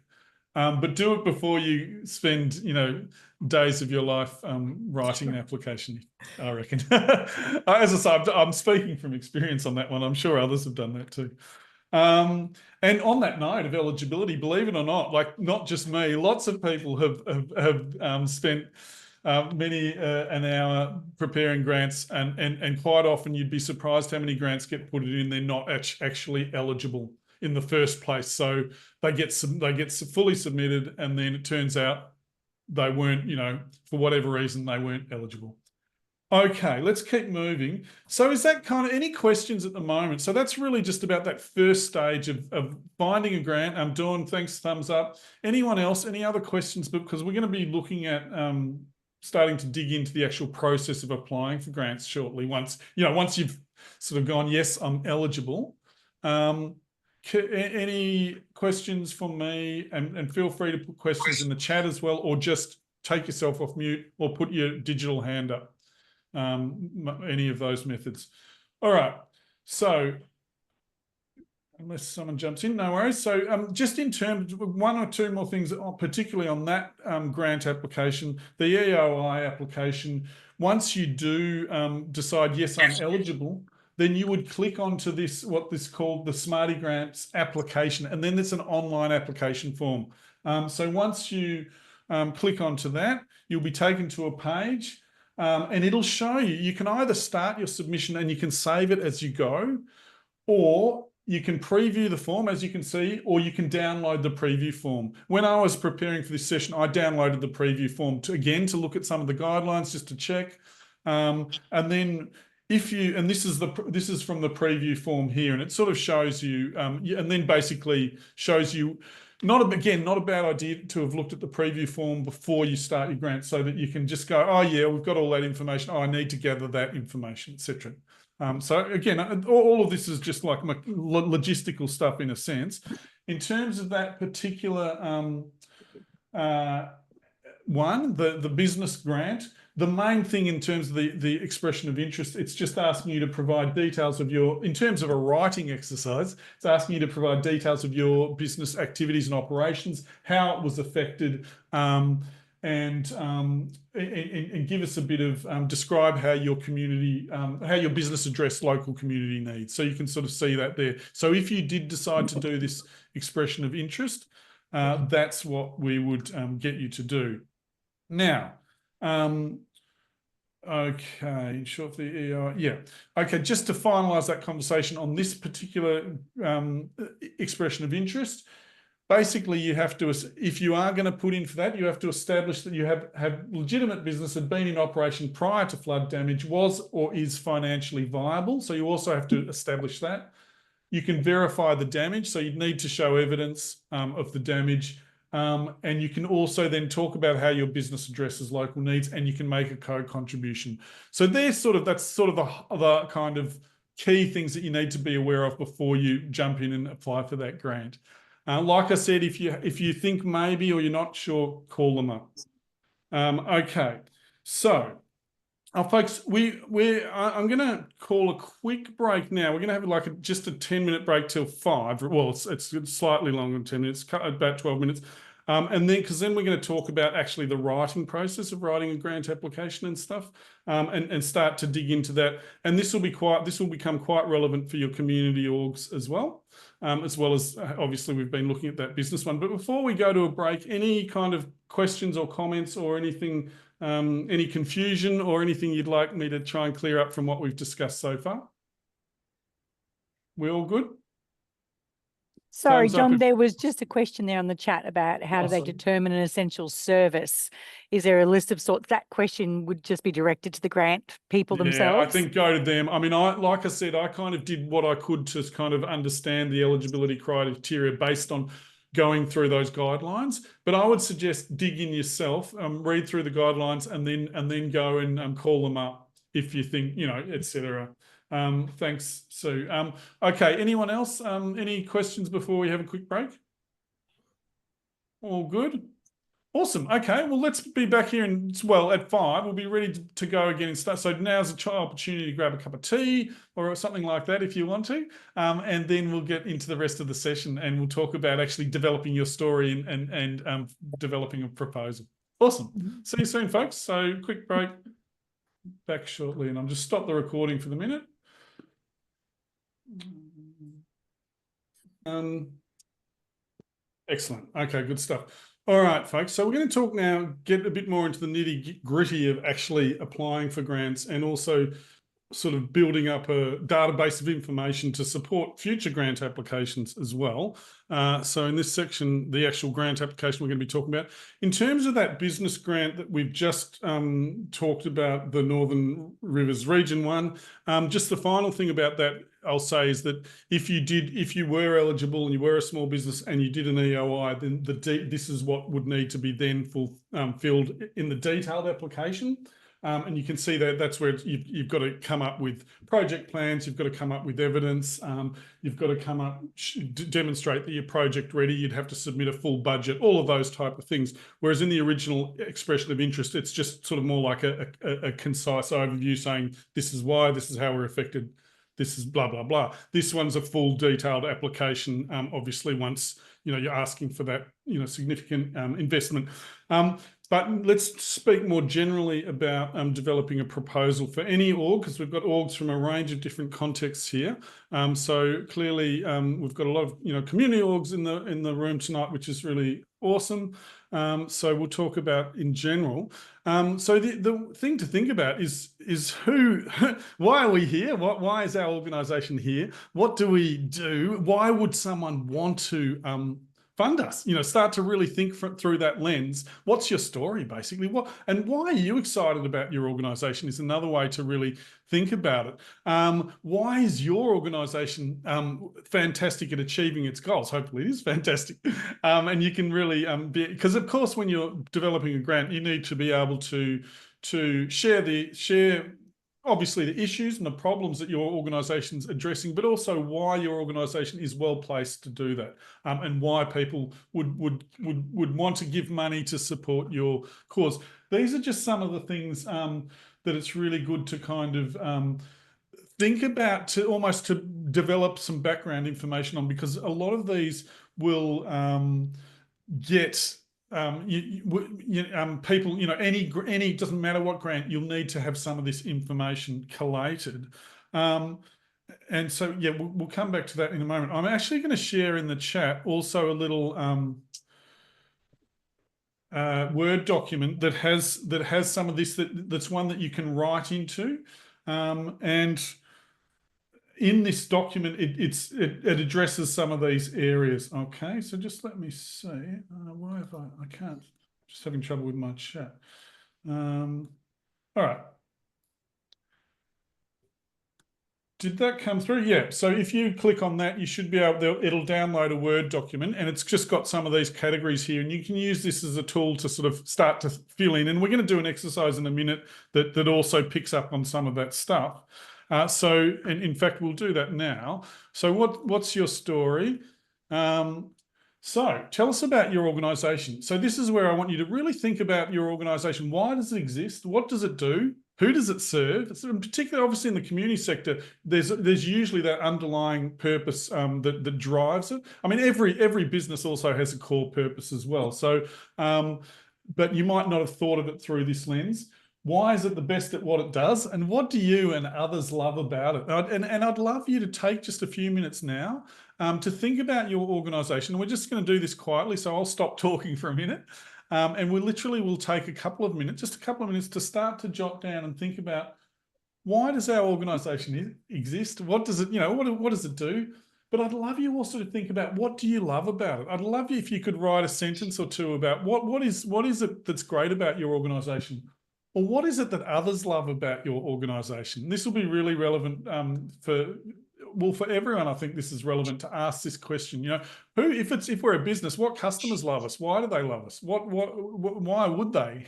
But do it before you spend, days of your life writing an application, I reckon. As I say, I'm speaking from experience on that one. I'm sure others have done that too. And on that note of eligibility, believe it or not, like not just me, lots of people have spent many an hour preparing grants, and quite often you'd be surprised how many grants get put in. They're not actually eligible in the first place. So they get fully submitted, and then it turns out they weren't, for whatever reason, they weren't eligible. Okay, let's keep moving. So is that kind of any questions at the moment? So that's really just about that first stage of finding a grant. Dawn, thanks, thumbs up. Anyone else, any other questions? Because we're going to be looking at starting to dig into the actual process of applying for grants shortly. Once you've sort of gone, yes, I'm eligible. Any questions from me? And feel free to put questions in the chat as well, or just take yourself off mute or put your digital hand up. Any of those methods. All right. So unless someone jumps in, no worries. So just in terms of one or two more things, particularly on that grant application, the EOI application, once you do decide, yes, I'm eligible, then you would click onto this, what this called the Smarty Grants application, and then it's an online application form. So once you click onto that, you'll be taken to a page and it'll show you can either start your submission and you can save it as you go, or you can preview the form, as you can see, or you can download the preview form. When I was preparing for this session, I downloaded the preview form to look at some of the guidelines just to check. And then this is from the preview form here, and it sort of shows you, and then basically shows you, not a bad idea to have looked at the preview form before you start your grant, so that you can just go, oh yeah, we've got all that information. Oh, I need to gather that information, etc. So again, all of this is just like logistical stuff in a sense. In terms of that particular one, the business grant, the main thing in terms of the expression of interest, it's just asking you to provide details of in terms of a writing exercise, it's asking you to provide details of your business activities and operations, how it was affected, and give us a bit of, describe how your community, how your business addressed local community needs. So you can sort of see that there. So if you did decide to do this expression of interest, that's what we would get you to do. Now, okay, sure for the EI, yeah. Okay, just to finalise that conversation on this particular expression of interest, basically you have to, if you are going to put in for that, you have to establish that you have legitimate business, had been in operation prior to flood damage, was or is financially viable. So you also have to establish that. You can verify the damage. So you'd need to show evidence of the damage. And you can also then talk about how your business addresses local needs, and you can make a co-contribution. So that's sort of the kind of key things that you need to be aware of before you jump in and apply for that grant. Like I said, if you think maybe or you're not sure, call them up. Okay, so folks, I'm going to call a quick break now. We're going to have like just a 10-minute break till 5. Well, it's slightly longer than 10 minutes, about 12 minutes. And then, because then we're going to talk about actually the writing process of writing a grant application and stuff, and start to dig into that. And this will become quite relevant for your community orgs as well as obviously we've been looking at that business one. But before we go to a break, any kind of questions or comments or anything, any confusion or anything you'd like me to try and clear up from what we've discussed so far? We all good? Sorry, John, there was just a question there on the chat about how do they determine an essential service? Is there a list of sorts? That question would just be directed to the grant people themselves? Yeah, I think go to them. I mean, like I said, I kind of did what I could to kind of understand the eligibility criteria based on going through those guidelines. But I would suggest dig in yourself, read through the guidelines, and then go and call them up if you think, etc. Thanks, Sue. Okay, anyone else? Any questions before we have a quick break? All good? Awesome. Okay, well, let's be back here at 5. We'll be ready to go again and start. So now's a opportunity to grab a cup of tea or something like that if you want to. And then we'll get into the rest of the session and we'll talk about actually developing your story and developing a proposal. Awesome. See you soon, folks. So quick break. Back shortly, and I'll just stop the recording for the minute. Excellent. Okay, good stuff. All right, folks. So we're going to talk now, get a bit more into the nitty-gritty of actually applying for grants and also sort of building up a database of information to support future grant applications as well. So in this section, the actual grant application we're going to be talking about. In terms of that business grant that we've just talked about, the Northern Rivers Region one, just the final thing about that I'll say is that if you were eligible and you were a small business and you did an EOI, then this is what would need to be then filled in the detailed application. And you can see that that's where you've got to come up with project plans, you've got to come up with evidence, you've got to demonstrate that you're project ready, you'd have to submit a full budget, all of those type of things. Whereas in the original expression of interest, it's just sort of more like a concise overview saying, this is why, this is how we're affected, this is blah, blah, blah. This one's a full detailed application, obviously once, you're asking for that, significant investment. But let's speak more generally about developing a proposal for any org, because we've got orgs from a range of different contexts here. So clearly we've got a lot of community orgs in the room tonight, which is really awesome. So we'll talk about in general. So the thing to think about is why are we here? Why is our organisation here? What do we do? Why would someone want to fund us? Start to really think through that lens. What's your story, basically? And why are you excited about your organisation is another way to really think about it. Why is your organisation fantastic at achieving its goals? Hopefully it is fantastic. And you can really because of course when you're developing a grant, you need to be able to share obviously the issues and the problems that your organisation's addressing, but also why your organisation is well placed to do that, and why people would want to give money to support your cause. These are just some of the things that it's really good to kind of think about, to develop some background information on, because a lot of these will get people, any doesn't matter what grant, you'll need to have some of this information collated. And so, yeah, we'll come back to that in a moment. I'm actually going to share in the chat also a little Word document that has some of this, that's one that you can write into. And in this document, it addresses some of these areas. Okay, so just let me see. Why have I can't, just having trouble with my chat. All right. Did that come through? Yeah. So if you click on that, you should be able to, it'll download a Word document, and it's just got some of these categories here, and you can use this as a tool to sort of start to fill in. And we're going to do an exercise in a minute that also picks up on some of that stuff. So in fact, we'll do that now. So what's your story? So tell us about your organisation. So this is where I want you to really think about your organisation. Why does it exist? What does it do? Who does it serve? So in particular, obviously in the community sector, there's usually that underlying purpose that drives it. I mean, every business also has a core purpose as well. So, but you might not have thought of it through this lens. Why is it the best at what it does? And what do you and others love about it? And I'd love you to take just a few minutes now to think about your organisation. We're just going to do this quietly, so I'll stop talking for a minute. And we'll take a couple of minutes, just a couple of minutes, to start to jot down and think about, why does our organisation exist? What does it, what does it do? But I'd love you also to think about, what do you love about it? I'd love you if you could write a sentence or two about what is it that's great about your organisation? Or what is it that others love about your organisation? This will be really relevant for everyone. I think this is relevant to ask this question. If we're a business, what customers love us? Why do they love us? Why would they?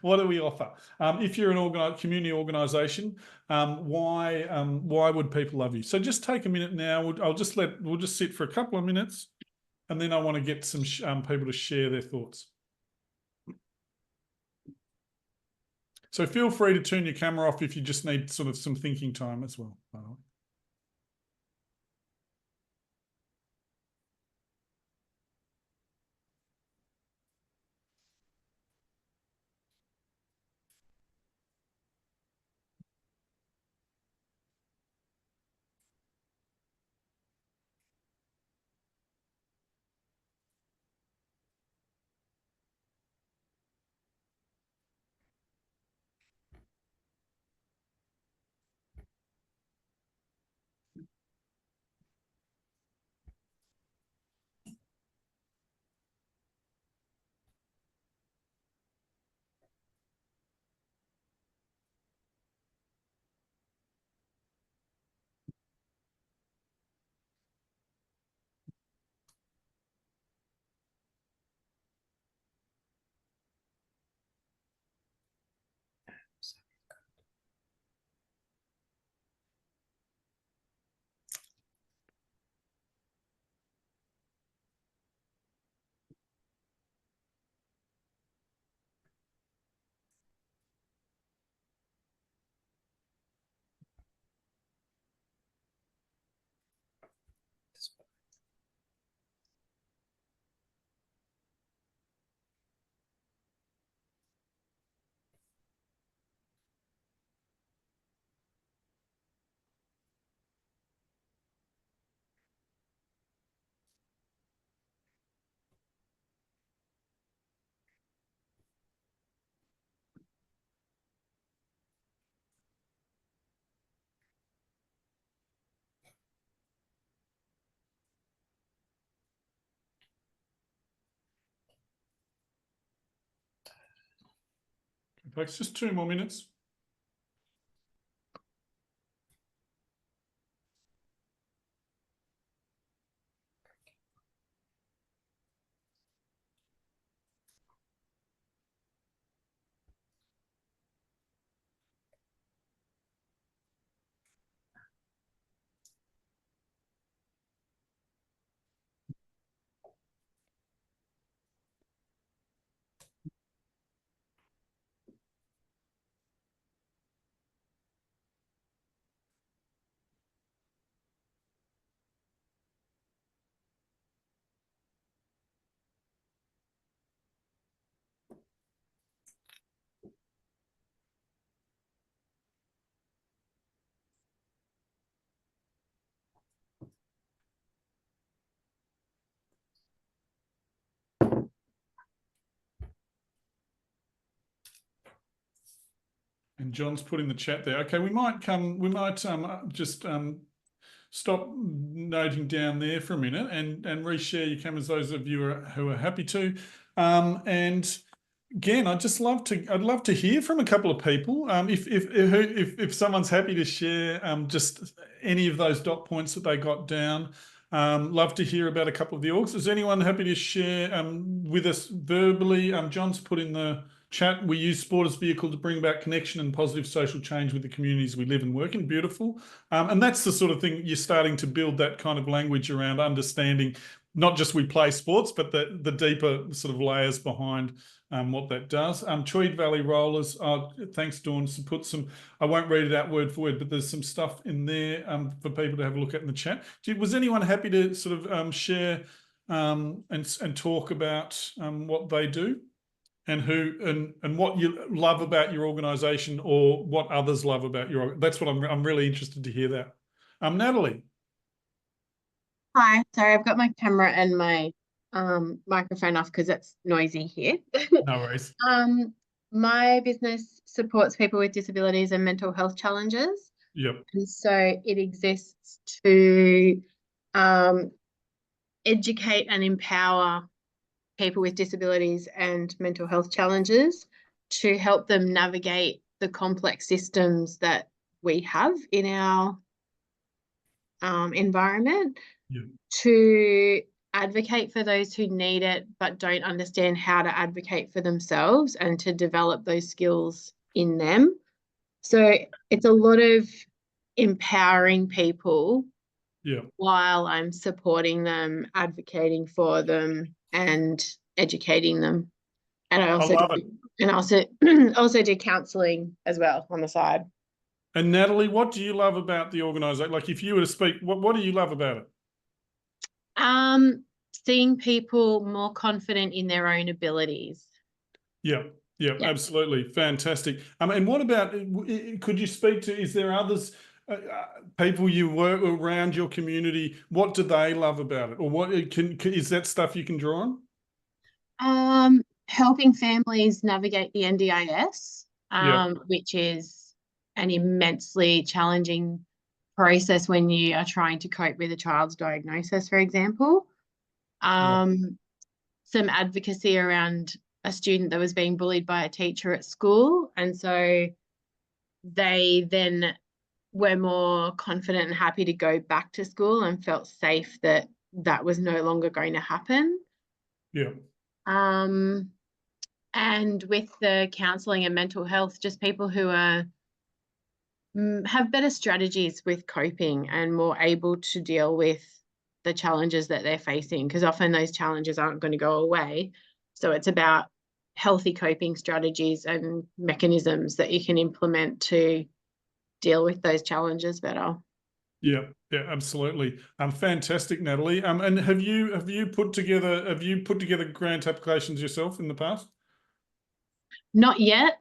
What do we offer? If you're an community organisation, why would people love you? So just take a minute now. We'll just sit for a couple of minutes, and then I want to get some people to share their thoughts. So feel free to turn your camera off if you just need sort of some thinking time as well. Folks, just 2 more minutes. And John's put in the chat there. Okay, we might just stop noting down there for a minute and reshare your cameras, those of you who are happy to. And again, I'd love to hear from a couple of people. If someone's happy to share just any of those dot points that they got down, love to hear about a couple of the orgs. Is anyone happy to share with us verbally? John's put in the chat, we use sport as a vehicle to bring about connection and positive social change with the communities we live and work in. Beautiful. And that's the sort of thing you're starting to build, that kind of language around understanding, not just we play sports, but the deeper sort of layers behind what that does. Tweed Valley Rollers, thanks Dawn, to put some, I won't read it out word for word, but there's some stuff in there for people to have a look at in the chat. Was anyone happy to sort of share and talk about what they do and who and what you love about your organisation, or what others love about your, that's what I'm really interested to hear that. Natalie. Hi, sorry, I've got my camera and my microphone off because it's noisy here. No worries. My business supports people with disabilities and mental health challenges. Yep. And so it exists to educate and empower people with disabilities and mental health challenges to help them navigate the complex systems that we have in our environment. Yeah. To advocate for those who need it but don't understand how to advocate for themselves, and to develop those skills in them. So it's a lot of empowering people, yeah, while I'm supporting them, advocating for them, and educating them. And I also do counselling as well on the side. And Natalie, what do you love about the organisation? Like, if you were to speak, what do you love about it? Seeing people more confident in their own abilities. Yeah, absolutely. Fantastic. And what about, could you speak to, is there others, people you work around your community, what do they love about it? Or what is that stuff you can draw on? Helping families navigate the NDIS, which is an immensely challenging process when you are trying to cope with a child's diagnosis, for example. Some advocacy around a student that was being bullied by a teacher at school, and so they then were more confident and happy to go back to school and felt safe that that was no longer going to happen. Yeah. And with the counselling and mental health, just people who are have better strategies with coping and more able to deal with the challenges that they're facing, because often those challenges aren't going to go away. So it's about healthy coping strategies and mechanisms that you can implement to deal with those challenges better. Yeah, absolutely. Fantastic, Natalie. And have you put together grant applications yourself in the past? Not yet.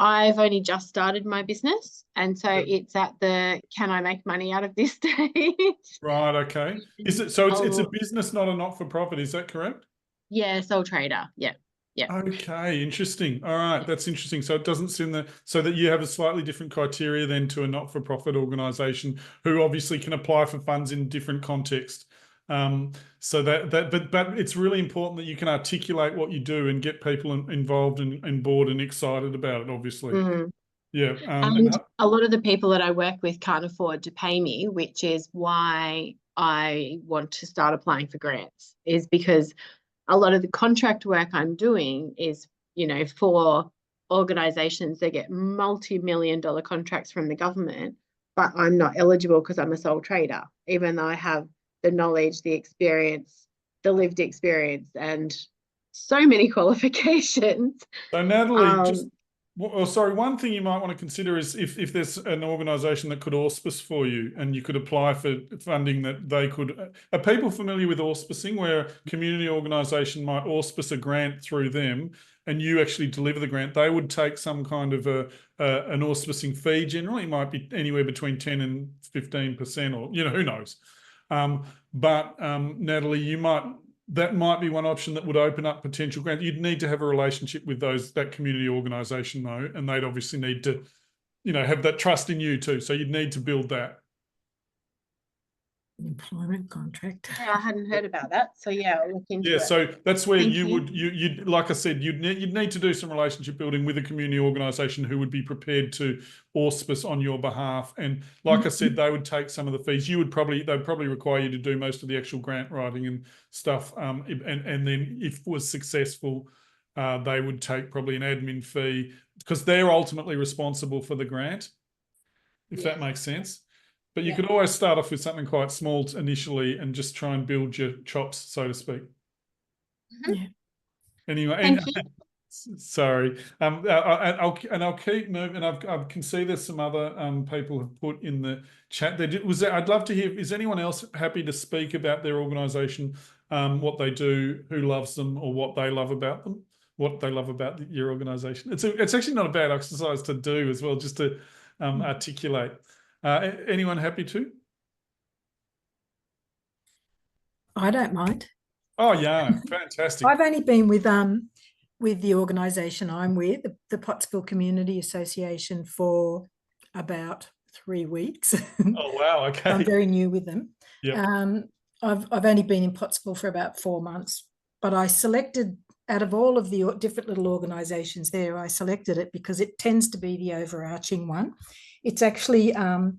I've only just started my business, and so it's at the can I make money out of this stage. Right, okay. Is it so it's a business, not a not-for-profit, is that correct? Yeah, sole trader. Yeah. Okay, interesting. All right, that's interesting. So it doesn't seem so that you have a slightly different criteria than to a not-for-profit organisation who obviously can apply for funds in different contexts. So but it's really important that you can articulate what you do and get people involved and bored and excited about it, obviously. Mm. Yeah. And a lot of the people that I work with can't afford to pay me, which is why I want to start applying for grants, is because a lot of the contract work I'm doing is, for organisations that get multi-million-dollar contracts from the government, but I'm not eligible because I'm a sole trader, even though I have the knowledge, the experience, the lived experience, and so many qualifications. So Natalie, one thing you might want to consider is if there's an organisation that could auspice for you and you could apply for funding that they could. Are people familiar with auspicing, where a community organisation might auspice a grant through them and you actually deliver the grant? They would take some kind of an auspicing fee. Generally, it might be anywhere between 10 and 15%, or who knows. But Natalie, that might be one option that would open up potential grants. You'd need to have a relationship with that community organisation though, and they'd obviously need to, have that trust in you too. So you'd need to build that. Employment contract. Yeah, I hadn't heard about that. So yeah, I'll look into it. So that's where Thank you you. would, you'd, like I said, you'd need to do some relationship building with a community organisation who would be prepared to auspice on your behalf. And like I said, they would take some of the fees. They'd probably require you to do most of the actual grant writing and stuff. And then if it was successful, they would take probably an admin fee because they're ultimately responsible for the grant, if that makes sense. But you could always start off with something quite small initially and just try and build your chops, so to speak. Yeah. Anyway, Thank you. sorry. I'll keep moving. I can see there's some other people have put in the chat. I'd love to hear. Is anyone else happy to speak about their organisation, what they do, who loves them, or what they love about them, what they love about your organisation? It's actually not a bad exercise to do as well, just to articulate. Anyone happy to? I don't mind. Oh yeah, fantastic. I've only been with the organisation I'm with, the Pottsville Community Association, for about 3 weeks. Oh wow, okay. I'm very new with them. Yeah. I've only been in Pottsville for about 4 months, but I selected, out of all of the different little organisations there, I selected it because it tends to be the overarching one. It's actually I've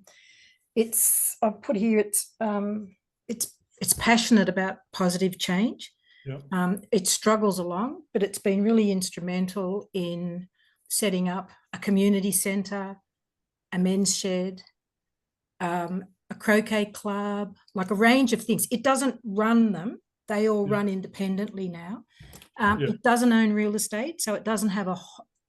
put here, it's passionate about positive change. Yeah. It struggles along, but it's been really instrumental in setting up a community centre, a men's shed, a croquet club, like a range of things. It doesn't run them. They all run independently now. It doesn't own real estate, so it doesn't have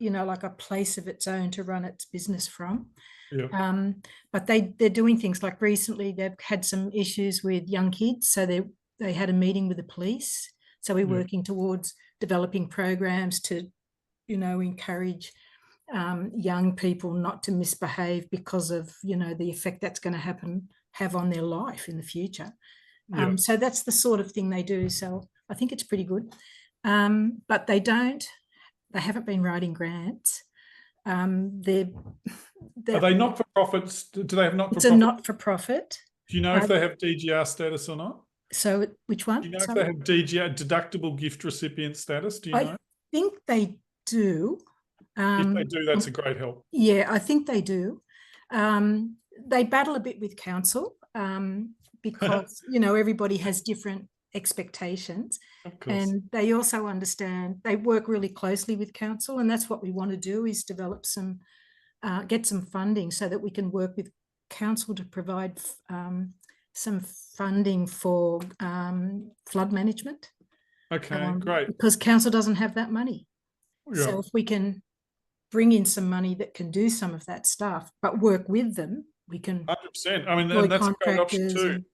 like a place of its own to run its business from. Yeah. But they're doing things like recently they've had some issues with young kids, so they had a meeting with the police. So we're working towards developing programs to, encourage young people not to misbehave because of, the effect that's going to have on their life in the future. So that's the sort of thing they do. So I think it's pretty good. But they haven't been writing grants. Are they not-for-profits? Do they have not-for-profit? It's a not-for-profit. Do you know if they have DGR status or not? So which one? Do you know if they have DGR, deductible gift recipient status? Do you know? I think they do. If they do, that's a great help. Yeah, I think they do. They battle a bit with council because, everybody has different expectations. Of course. And they also understand, they work really closely with council, and that's what we want to do, is develop get some funding so that we can work with council to provide some funding for flood management. Okay, great. Because council doesn't have that money. Yeah. So if we can bring in some money that can do some of that stuff, but work with them, we can 100%. I mean, and that's a great option too.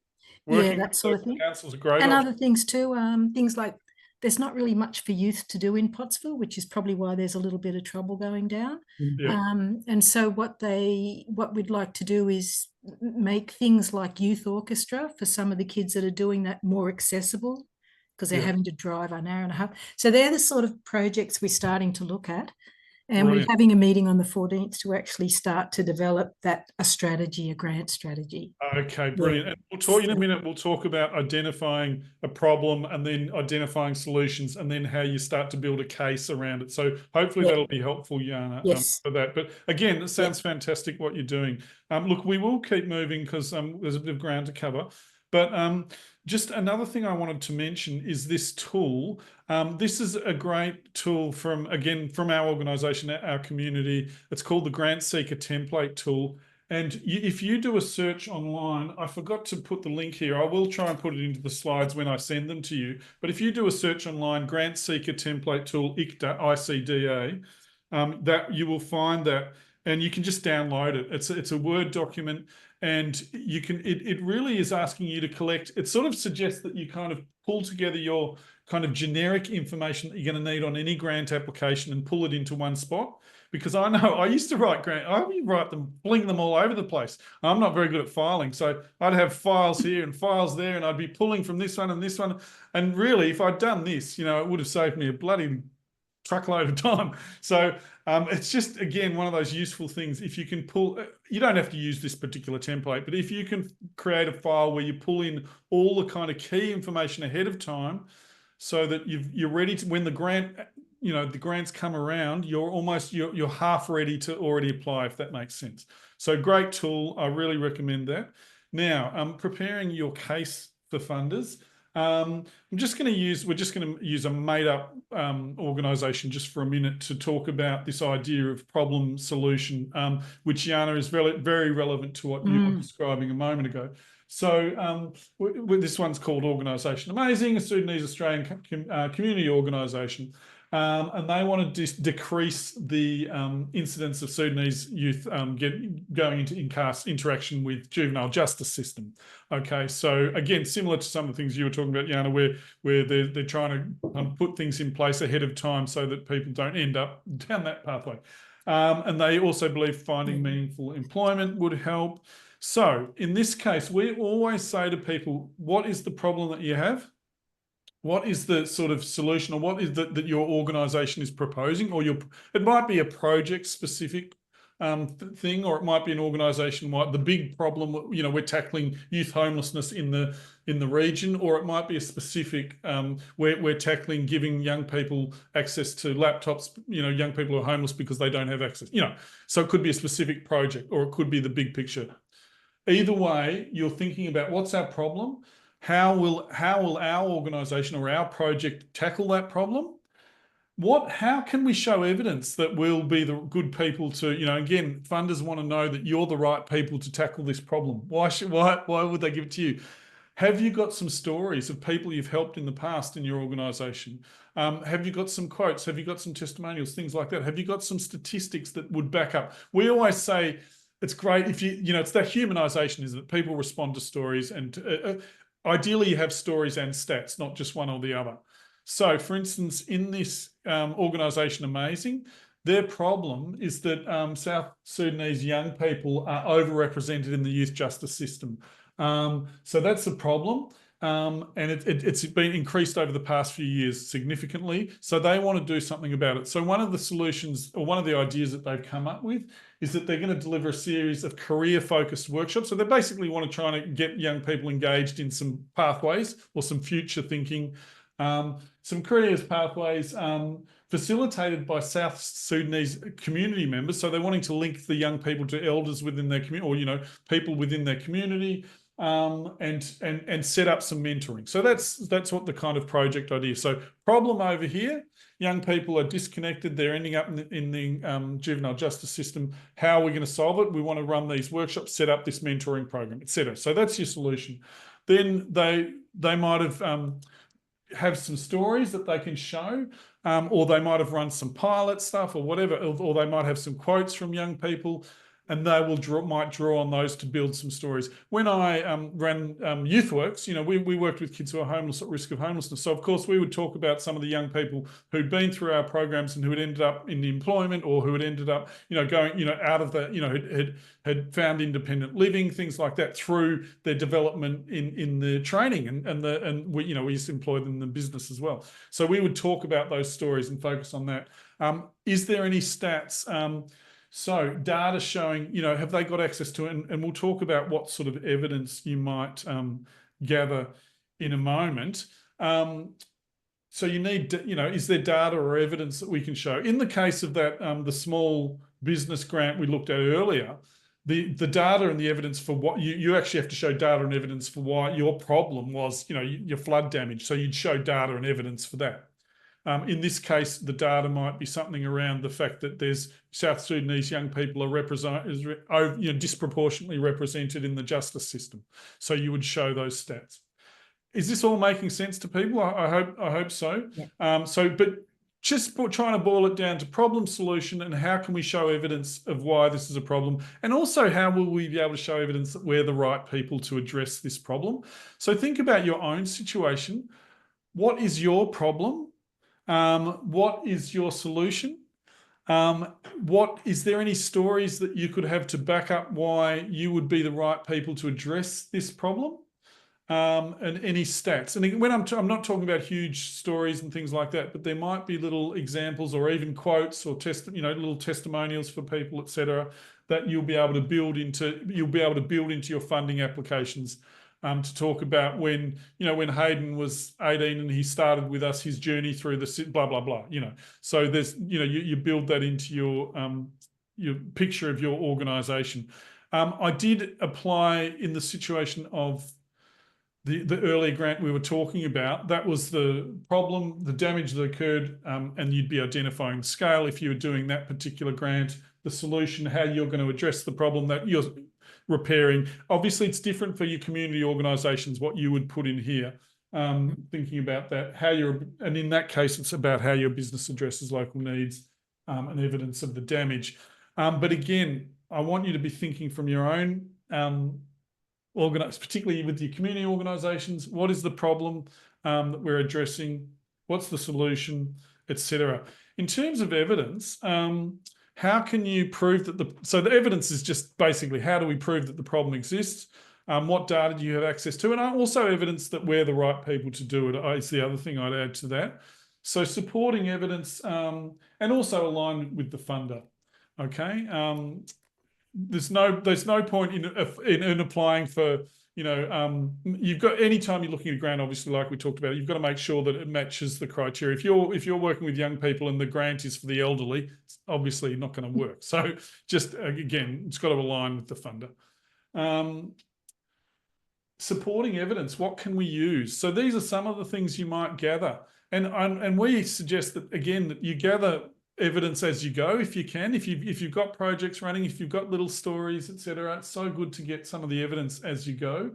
Working that sort of thing. Council's a great and option. other things too, things like there's not really much for youth to do in Pottsville, which is probably why there's a little bit of trouble going down. Yeah. And so what we'd like to do is make things like youth orchestra for some of the kids that are doing that more accessible, because they're having to drive an hour and a half. So they're the sort of projects we're starting to look at. And Brilliant. we're having a meeting on the 14th to actually start to develop a grant strategy. Okay, brilliant. And we'll talk in a minute. We'll talk about identifying a problem and then identifying solutions and then how you start to build a case around it. So hopefully that'll be helpful, Jana, for that. But again, it sounds fantastic what you're doing. Look, we will keep moving because there's a bit of ground to cover. But just another thing I wanted to mention is this tool. This is a great tool from our organisation, our community. It's called the Grant Seeker Template Tool. And if you do a search online, I forgot to put the link here. I will try and put it into the slides when I send them to you. But if you do a search online, Grant Seeker Template Tool, ICDA, ICDA, that you will find that, and you can just download it. It's a Word document. And you can, it really is asking you to collect, it sort of suggests that you kind of pull together your kind of generic information that you're going to need on any grant application and pull it into one spot. Because I know I used to write grant, I would write them, fling them all over the place. I'm not very good at filing. So I'd have files here and files there, and I'd be pulling from this one and this one. And really, if I'd done this, it would have saved me a bloody truckload of time. So it's just, again, one of those useful things. If you can pull, you don't have to use this particular template, but if you can create a file where you pull in all the kind of key information ahead of time so that you're ready to, when the grant, the grants come around, you're half ready to already apply, if that makes sense. So great tool. I really recommend that. Now, preparing your case for funders. we're just going to use a made-up organisation just for a minute to talk about this idea of problem solution, which, Jana, is very relevant to what you were describing a moment ago. So this one's called Organisation Amazing, a Sudanese Australian community organisation. And they want to decrease the incidence of Sudanese youth going into interaction with juvenile justice system. Okay, so again, similar to some of the things you were talking about, Jana, where they're trying to put things in place ahead of time so that people don't end up down that pathway. And they also believe finding meaningful employment would help. So in this case, we always say to people, what is the problem that you have? What is the sort of solution, or what is that your organisation is proposing? Or it might be a project-specific thing, or it might be an organisation-wide. The big problem, we're tackling youth homelessness in the region, or it might be a specific we're tackling giving young people access to laptops. Young people who are homeless because they don't have access. So it could be a specific project, or it could be the big picture. Either way, you're thinking about what's our problem. How will our organisation or our project tackle that problem? How can we show evidence that we'll be the good people to, again, funders want to know that you're the right people to tackle this problem. Why would they give it to you? Have you got some stories of people you've helped in the past in your organisation? Have you got some quotes? Have you got some testimonials, things like that? Have you got some statistics that would back up? We always say it's great if it's that humanisation, isn't it? People respond to stories, and ideally you have stories and stats, not just one or the other. So, for instance, in this organisation Amazing, their problem is that South Sudanese young people are overrepresented in the youth justice system. So that's a problem. And it's been increased over the past few years significantly. So they want to do something about it. So one of the solutions, or one of the ideas that they've come up with, is that they're going to deliver a series of career-focused workshops. So they basically want to try to get young people engaged in some pathways or some future thinking, some careers pathways facilitated by South Sudanese community members. So they're wanting to link the young people to elders within their community, or people within their community. And set up some mentoring. So that's what the kind of project idea. So problem over here, young people are disconnected. They're ending up in the juvenile justice system. How are we going to solve it? We want to run these workshops, set up this mentoring program, etc. So that's your solution. Then they might have some stories that they can show, or they might have run some pilot stuff or whatever, or they might have some quotes from young people. And they might draw on those to build some stories. When I ran YouthWorks, we worked with kids who are homeless, at risk of homelessness. So of course we would talk about some of the young people who'd been through our programs and who had ended up in employment, or who had ended up, going, out of the, had found independent living, things like that, through their development in the training, and we used to employ them in the business as well. So we would talk about those stories and focus on that. Is there any stats? So data showing, have they got access to it? And we'll talk about what sort of evidence you might gather in a moment. So you need, is there data or evidence that we can show? In the case of that, the small business grant we looked at earlier, the data and the evidence for what you actually have to show data and evidence for why your problem was, your flood damage. So you'd show data and evidence for that. In this case, the data might be something around the fact that there's South Sudanese young people are disproportionately represented in the justice system. So you would show those stats. Is this all making sense to people? I hope so. Yeah. But just trying to boil it down to problem solution, and how can we show evidence of why this is a problem, and also how will we be able to show evidence that we're the right people to address this problem. So think about your own situation. What is your problem? What is your solution? Is there any stories that you could have to back up why you would be the right people to address this problem? and any stats. And when I'm not talking about huge stories and things like that, but there might be little examples or even quotes or little testimonials for people, etc., that you'll be able to build into your funding applications. To talk about when Hayden was 18 and he started with us, his journey through the blah blah blah. So there's you build that into your picture of your organisation. I did apply in the situation of the earlier grant we were talking about. That was the problem, the damage that occurred, and you'd be identifying scale if you were doing that particular grant, the solution, how you're going to address the problem that you're repairing. Obviously, it's different for your community organisations, what you would put in here, thinking about that, and in that case, it's about how your business addresses local needs and evidence of the damage. But again, I want you to be thinking from your own particularly with your community organisations, what is the problem that we're addressing? What's the solution, etc. In terms of evidence, how can you prove that so the evidence is just basically how do we prove that the problem exists? What data do you have access to? And also evidence that we're the right people to do it is the other thing I'd add to that. So supporting evidence and also aligned with the funder. Okay. There's no point in applying for, you've got, anytime you're looking at a grant, obviously, like we talked about, you've got to make sure that it matches the criteria. If you're working with young people and the grant is for the elderly, it's obviously not going to work. So just, again, it's got to align with the funder. Supporting evidence, what can we use? So these are some of the things you might gather. And we suggest that, again, that you gather evidence as you go, if you can. If you've got projects running, if you've got little stories, etc., it's so good to get some of the evidence as you go.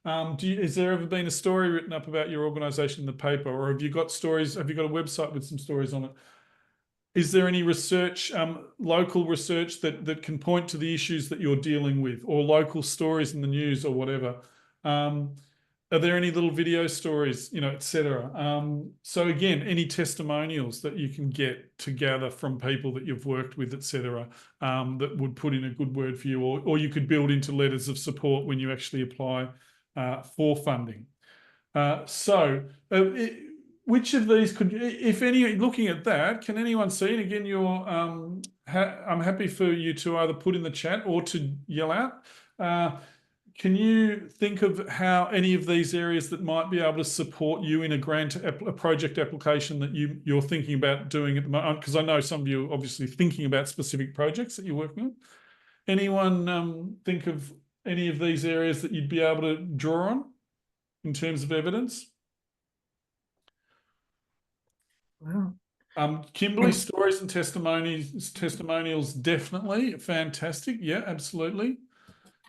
Has there ever been a story written up about your organisation in the paper, or have you got stories? Have you got a website with some stories on it? Is there any research, local research that can point to the issues that you're dealing with, or local stories in the news or whatever? Are there any little video stories, etc.? So again, any testimonials that you can get together from people that you've worked with, etc., that would put in a good word for you, or you could build into letters of support when you actually apply for funding. Which of these could, if any, looking at that, can anyone see? And again, I'm happy for you to either put in the chat or to yell out. Can you think of how any of these areas that might be able to support you in a project application that you're thinking about doing at the moment? Because I know some of you are obviously thinking about specific projects that you're working on. Anyone think of any of these areas that you'd be able to draw on in terms of evidence? Wow. Kimberly, stories and testimonials, definitely. Fantastic. Yeah, absolutely.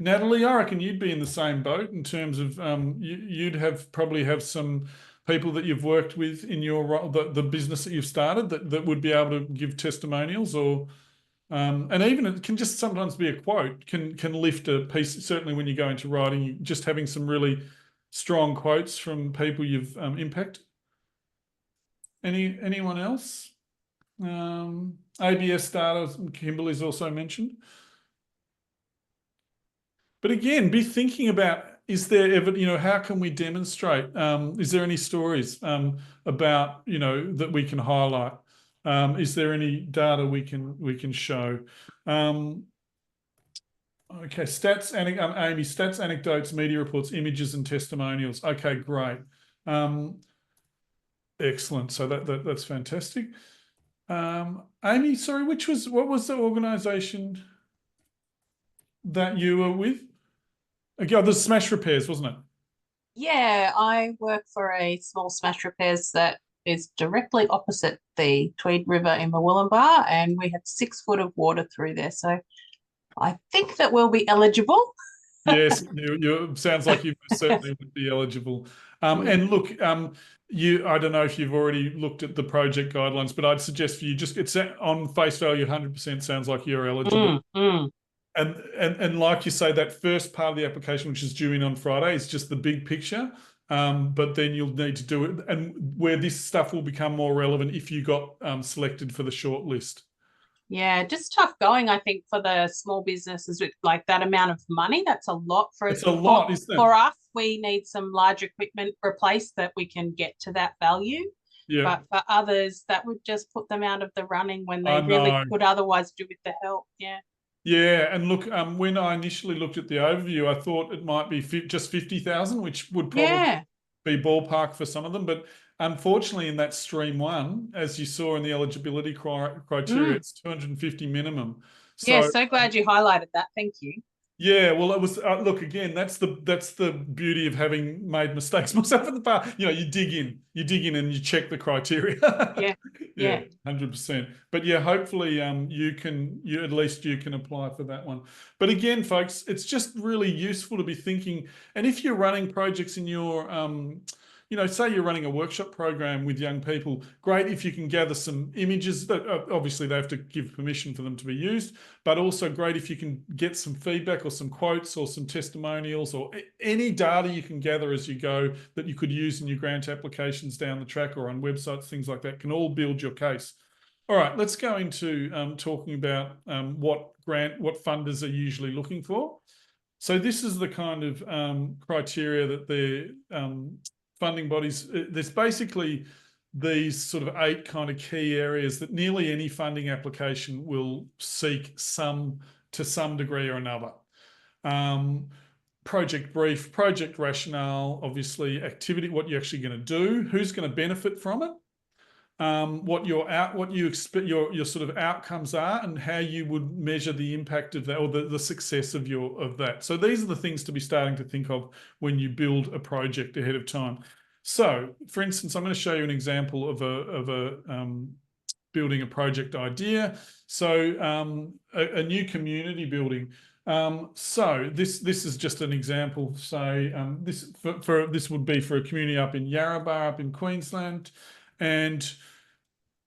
Natalie, I reckon you'd be in the same boat in terms of you'd probably have some people that you've worked with in your the business that you've started that would be able to give testimonials, or and even it can just sometimes be a quote can lift a piece. Certainly when you go into writing, just having some really strong quotes from people you've impacted. Anyone else? ABS data, Kimberly's also mentioned. But again, be thinking about, is there ever, how can we demonstrate? Is there any stories about, that we can highlight? Is there any data we can show? Okay, stats, Amy, stats, anecdotes, media reports, images, and testimonials. Okay, great. Excellent. So that's fantastic. Amy, sorry, what was the organisation that you were with? Okay, the smash repairs, wasn't it? Yeah, I work for a small smash repairs that is directly opposite the Tweed River in Murwillumbah, and we had 6 foot of water through there. So I think that we'll be eligible. Yes, you sounds like you certainly would be eligible. And look, I don't know if you've already looked at the project guidelines, but I'd suggest for you it's on face value 100% sounds like you're eligible. And like you say, that first part of the application, which is due in on Friday, is just the big picture. But then you'll need to do it, and where this stuff will become more relevant if you got selected for the short list. Yeah, just tough going, I think, for the small businesses with like that amount of money. That's a lot for it's a lot, isn't it? For us. we need some large equipment replaced that we can get to that value. Yeah. But for others, that would just put them out of the running when they I really know. could otherwise do with the help. Yeah. Yeah, and look, when I initially looked at the overview, I thought it might be just 50,000, which would probably be ballpark for some of them. But unfortunately, in that stream 1, as you saw in the eligibility criteria, it's 250 minimum. So, yeah, so glad you highlighted that. Thank you. Yeah, well, it was look, again, that's the beauty of having made mistakes myself in the past. You know, you dig in and you check the criteria. Yeah, 100%. But yeah, hopefully you at least can apply for that one. But again, folks, it's just really useful to be thinking, and if you're running projects in your you know, say you're running a workshop program with young people, great if you can gather some images. That obviously they have to give permission for them to be used, but also great if you can get some feedback or some quotes or some testimonials or any data you can gather as you go that you could use in your grant applications down the track or on websites, things like that, can all build your case. All right, let's go into talking about what funders are usually looking for. So this is the kind of criteria that they're funding bodies. There's basically these sort of 8 kind of key areas that nearly any funding application will seek to some degree or another. Project brief, project rationale, obviously activity, what you're actually going to do, who's going to benefit from it, what you expect your sort of outcomes are, and how you would measure the impact of that or the success of that. So these are the things to be starting to think of when you build a project ahead of time. So, for instance, I'm going to show you an example of building a project idea. So, a new community building. So this is just an example. So this would be for a community up in Yarrabah, up in Queensland, and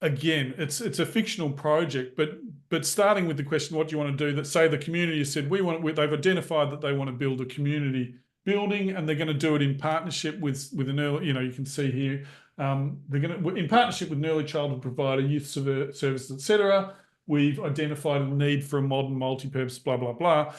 again, it's a fictional project, but starting with the question, what do you want to do? That say the community has said they've identified that they want to build a community building, and they're going to do it in partnership with an early, you know, you can see here, they're going to in partnership with an early childhood provider, youth services, etc. We've identified a need for a modern multi-purpose, blah blah blah,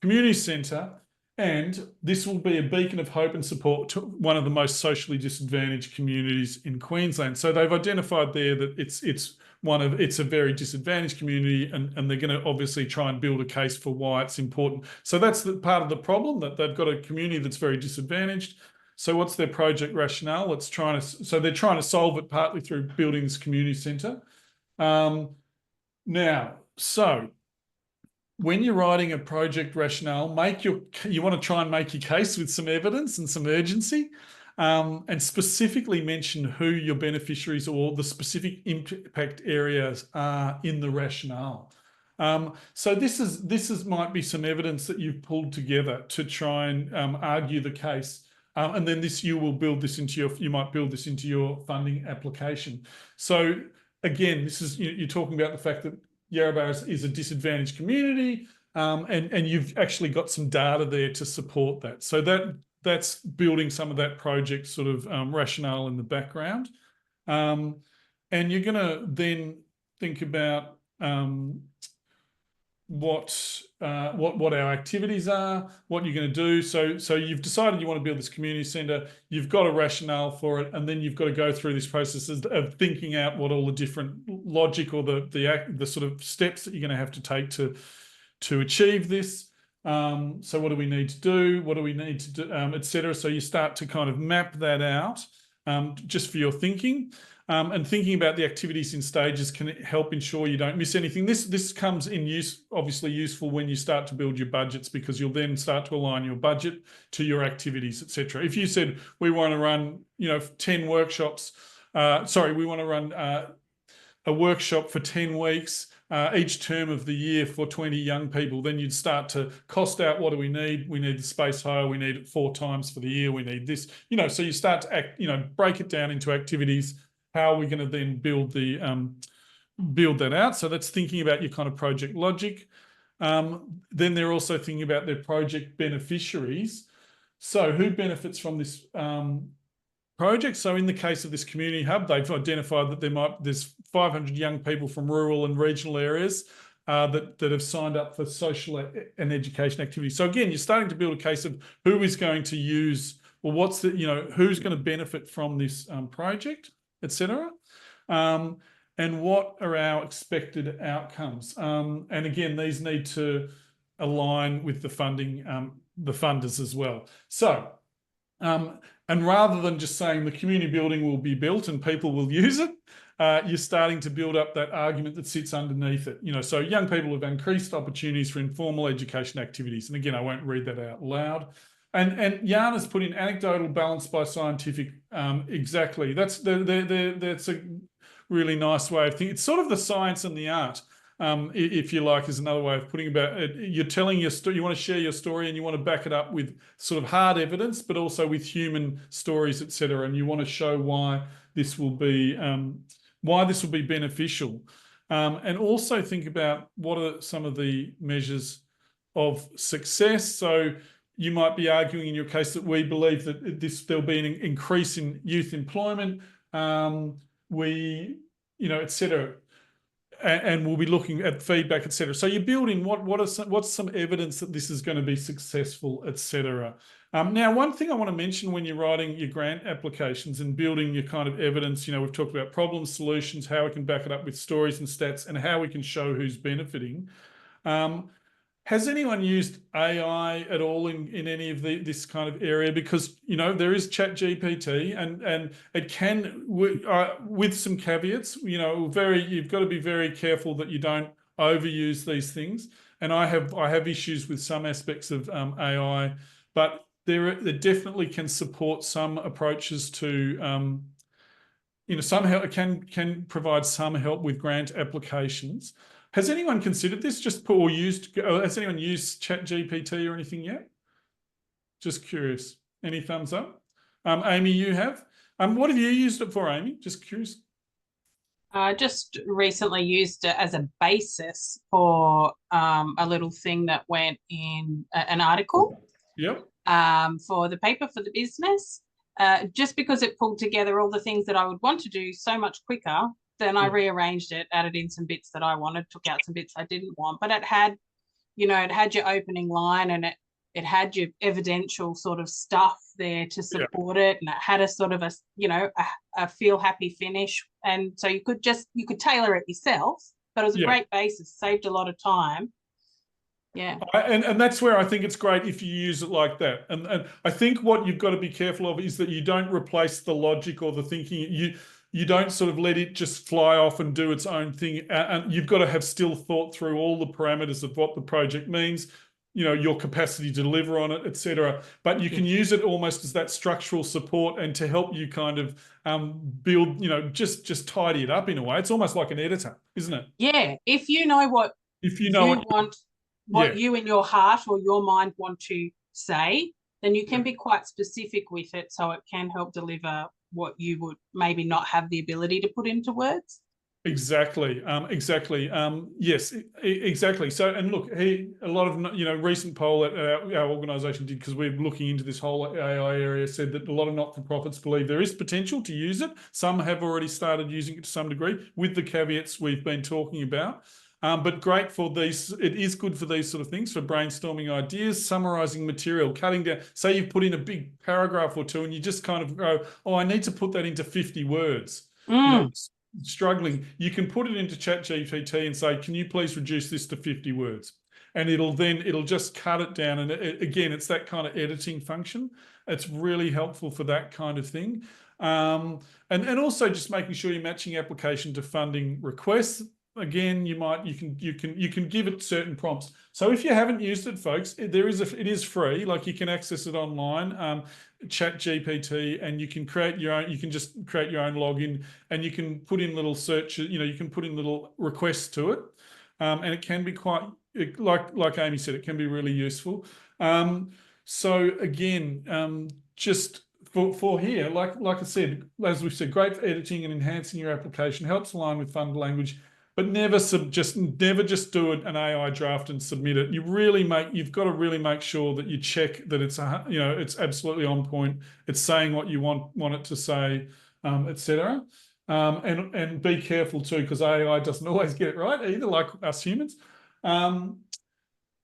community centre. And this will be a beacon of hope and support to one of the most socially disadvantaged communities in Queensland. So they've identified there that it's a very disadvantaged community, and they're going to obviously try and build a case for why it's important. So that's the part of the problem, that they've got a community that's very disadvantaged. So what's their project rationale? So they're trying to solve it partly through building this community centre. When you're writing a project rationale, you want to try and make your case with some evidence and some urgency, and specifically mention who your beneficiaries or the specific impact areas are in the rationale. So this might be some evidence that you've pulled together to try and argue the case, and then you might build this into your funding application. So again, you're talking about the fact that Yarrabah is a disadvantaged community, and you've actually got some data there to support that. So that's building some of that project sort of rationale in the background. And you're going to then think about what our activities are, what you're going to do. So you've decided you want to build this community centre, you've got a rationale for it, and then you've got to go through this process of thinking out what all the different logic or the sort of steps that you're going to have to take to achieve this. So what do we need to do? What do we need to do, etc. So you start to kind of map that out just for your thinking. And thinking about the activities in stages can help ensure you don't miss anything. This comes in obviously useful when you start to build your budgets, because you'll then start to align your budget to your activities, etc. If you said we want to run, 10 workshops, we want to run a workshop for 10 weeks each term of the year for 20 young people, then you'd start to cost out, what do we need? We need the space hire, we need it 4 times for the year, we need this, so you start to break it down into activities. How are we going to then build that out? So that's thinking about your kind of project logic. Then they're also thinking about their project beneficiaries. So who benefits from this project? So in the case of this community hub, they've identified that there's 500 young people from rural and regional areas that have signed up for social and education activities. So again, you're starting to build a case of who is going to use well, what's the, who's going to benefit from this project, etc. And what are our expected outcomes? And again, these need to align with the funding, the funders as well. So, and rather than just saying the community building will be built and people will use it, you're starting to build up that argument that sits underneath it. So young people have increased opportunities for informal education activities. And again, I won't read that out loud. And Jan has put in anecdotal balanced by scientific. Exactly. That's a really nice way of thinking. It's sort of the science and the art, if you like, is another way of putting about it. You're telling your story, you want to share your story and you want to back it up with sort of hard evidence, but also with human stories, etc. And you want to show why this will be beneficial. And also think about what are some of the measures of success. So you might be arguing in your case that we believe that there'll be an increase in youth employment, etc. And we'll be looking at feedback, etc. So you build in what's some evidence that this is going to be successful, etc. Now, one thing I want to mention when you're writing your grant applications and building your kind of evidence, we've talked about problems, solutions, how we can back it up with stories and stats, and how we can show who's benefiting. Has anyone used AI at all in any of this kind of area? Because, there is ChatGPT and it can, with some caveats, you've got to be very careful that you don't overuse these things. And I have issues with some aspects of AI, but there definitely can support some approaches to, some help, can provide some help with grant applications. Has anyone considered this? Has anyone used ChatGPT or anything yet? Just curious. Any thumbs up? Amy, you have? What have you used it for, Amy? Just curious. I just recently used it as a basis for a little thing that went in an article. Yep. For the paper for the business, just because it pulled together all the things that I would want to do so much quicker. Then I rearranged it, added in some bits that I wanted, took out some bits I didn't want. But it had, it had your opening line and it had your evidential sort of stuff there to support it, and it had a sort of a feel happy finish. And so you could tailor it yourself, but it was a great basis, saved a lot of time. Yeah. And that's where I think it's great if you use it like that. And I think what you've got to be careful of is that you don't replace the logic or the thinking. You don't sort of let it just fly off and do its own thing. And you've got to have still thought through all the parameters of what the project means, your capacity to deliver on it, etc. But you can use it almost as that structural support and to help you kind of build, just tidy it up in a way. It's almost like an editor, isn't it? Yeah. If you know what you in your heart or your mind want to say, then you can be quite specific with it, so it can help deliver what you would maybe not have the ability to put into words. Exactly. Yes, exactly. So, and look, a lot of, recent poll that our organisation did, because we're looking into this whole AI area, said that a lot of not-for-profits believe there is potential to use it. Some have already started using it to some degree with the caveats we've been talking about. But great for these, it is good for these sort of things, for brainstorming ideas, summarising material, cutting down. Say you've put in a big paragraph or two and you just kind of go, oh, I need to put that into 50 words. Struggling. You can put it into ChatGPT and say, can you please reduce this to 50 words? And it'll just cut it down. And again, it's that kind of editing function. It's really helpful for that kind of thing. And also just making sure you're matching application to funding requests. Again, you can give it certain prompts. So if you haven't used it, folks, it is free. Like, you can access it online, ChatGPT, and you can create your own. You can just create your own login, and you can put in little searches. You can put in little requests to it, and it can be quite, like Amy said, it can be really useful. So again, just for here, like I said, as we've said, great for editing and enhancing your application, helps align with fund language. But never just do an AI draft and submit it. You've got to really make sure that you check that it's it's absolutely on point. It's saying what you want it to say, etc. And be careful too, because AI doesn't always get it right either, like us humans.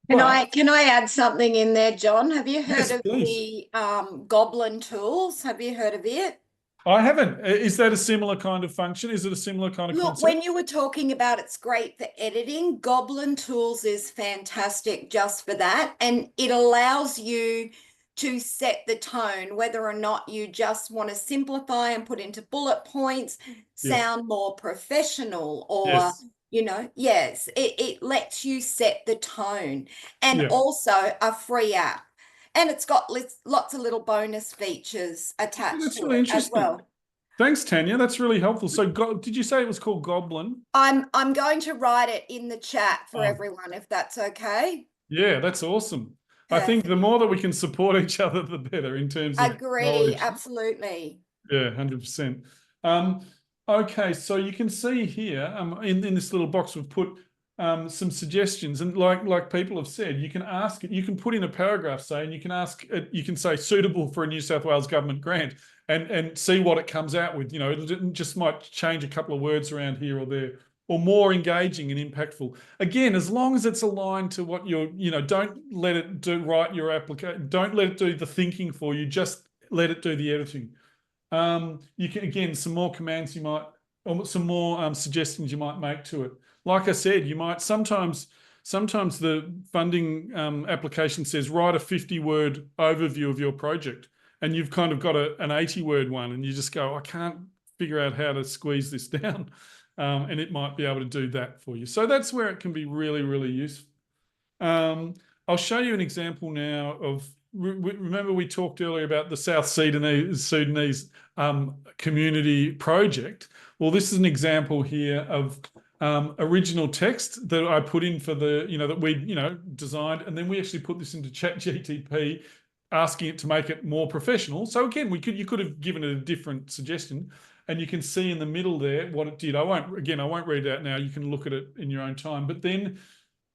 Can I add something in there, John? Have you heard of please. the Goblin tools? Have you heard of it? I haven't. Is that a similar kind of function? Is it a similar kind of concept? When you were talking about it's great for editing, Goblin Tools is fantastic just for that. And it allows you to set the tone, whether or not you just want to simplify and put into bullet points, sound more professional, or, you know, it lets you set the tone. And also a free app. And it's got lots of little bonus features attached to it as well. Thanks, Tanya. That's really helpful. So, did you say it was called Goblin? I'm going to write it in the chat for everyone, if that's okay. Yeah, that's awesome. I think the more that we can support each other, the better in terms of knowledge. Absolutely. Yeah, 100%. Okay, so you can see here in this little box we've put some suggestions, and like people have said, you can ask it. You can put in a paragraph, say, and you can ask it. You can say suitable for a New South Wales government grant, and see what it comes out with. You know, it just might change a couple of words around here or there, or more engaging and impactful. Again, as long as it's aligned to what you're, you know, don't let it write your application. Don't let it do the thinking for you. Just let it do the editing. You can, again, some more commands you might, or some more suggestions you might make to it. Like I said, you might sometimes the funding application says write a 50-word overview of your project, and you've kind of got an 80-word one, and you just go, I can't figure out how to squeeze this down, and it might be able to do that for you. So that's where it can be really, really useful. I'll show you an example now of. Remember we talked earlier about the South Sudanese community project. Well, this is an example here of original text that I put in for the, that we, designed, and then we actually put this into ChatGPT, asking it to make it more professional. So again, you could have given it a different suggestion, and you can see in the middle there what it did. I won't read it out now. You can look at it in your own time. But then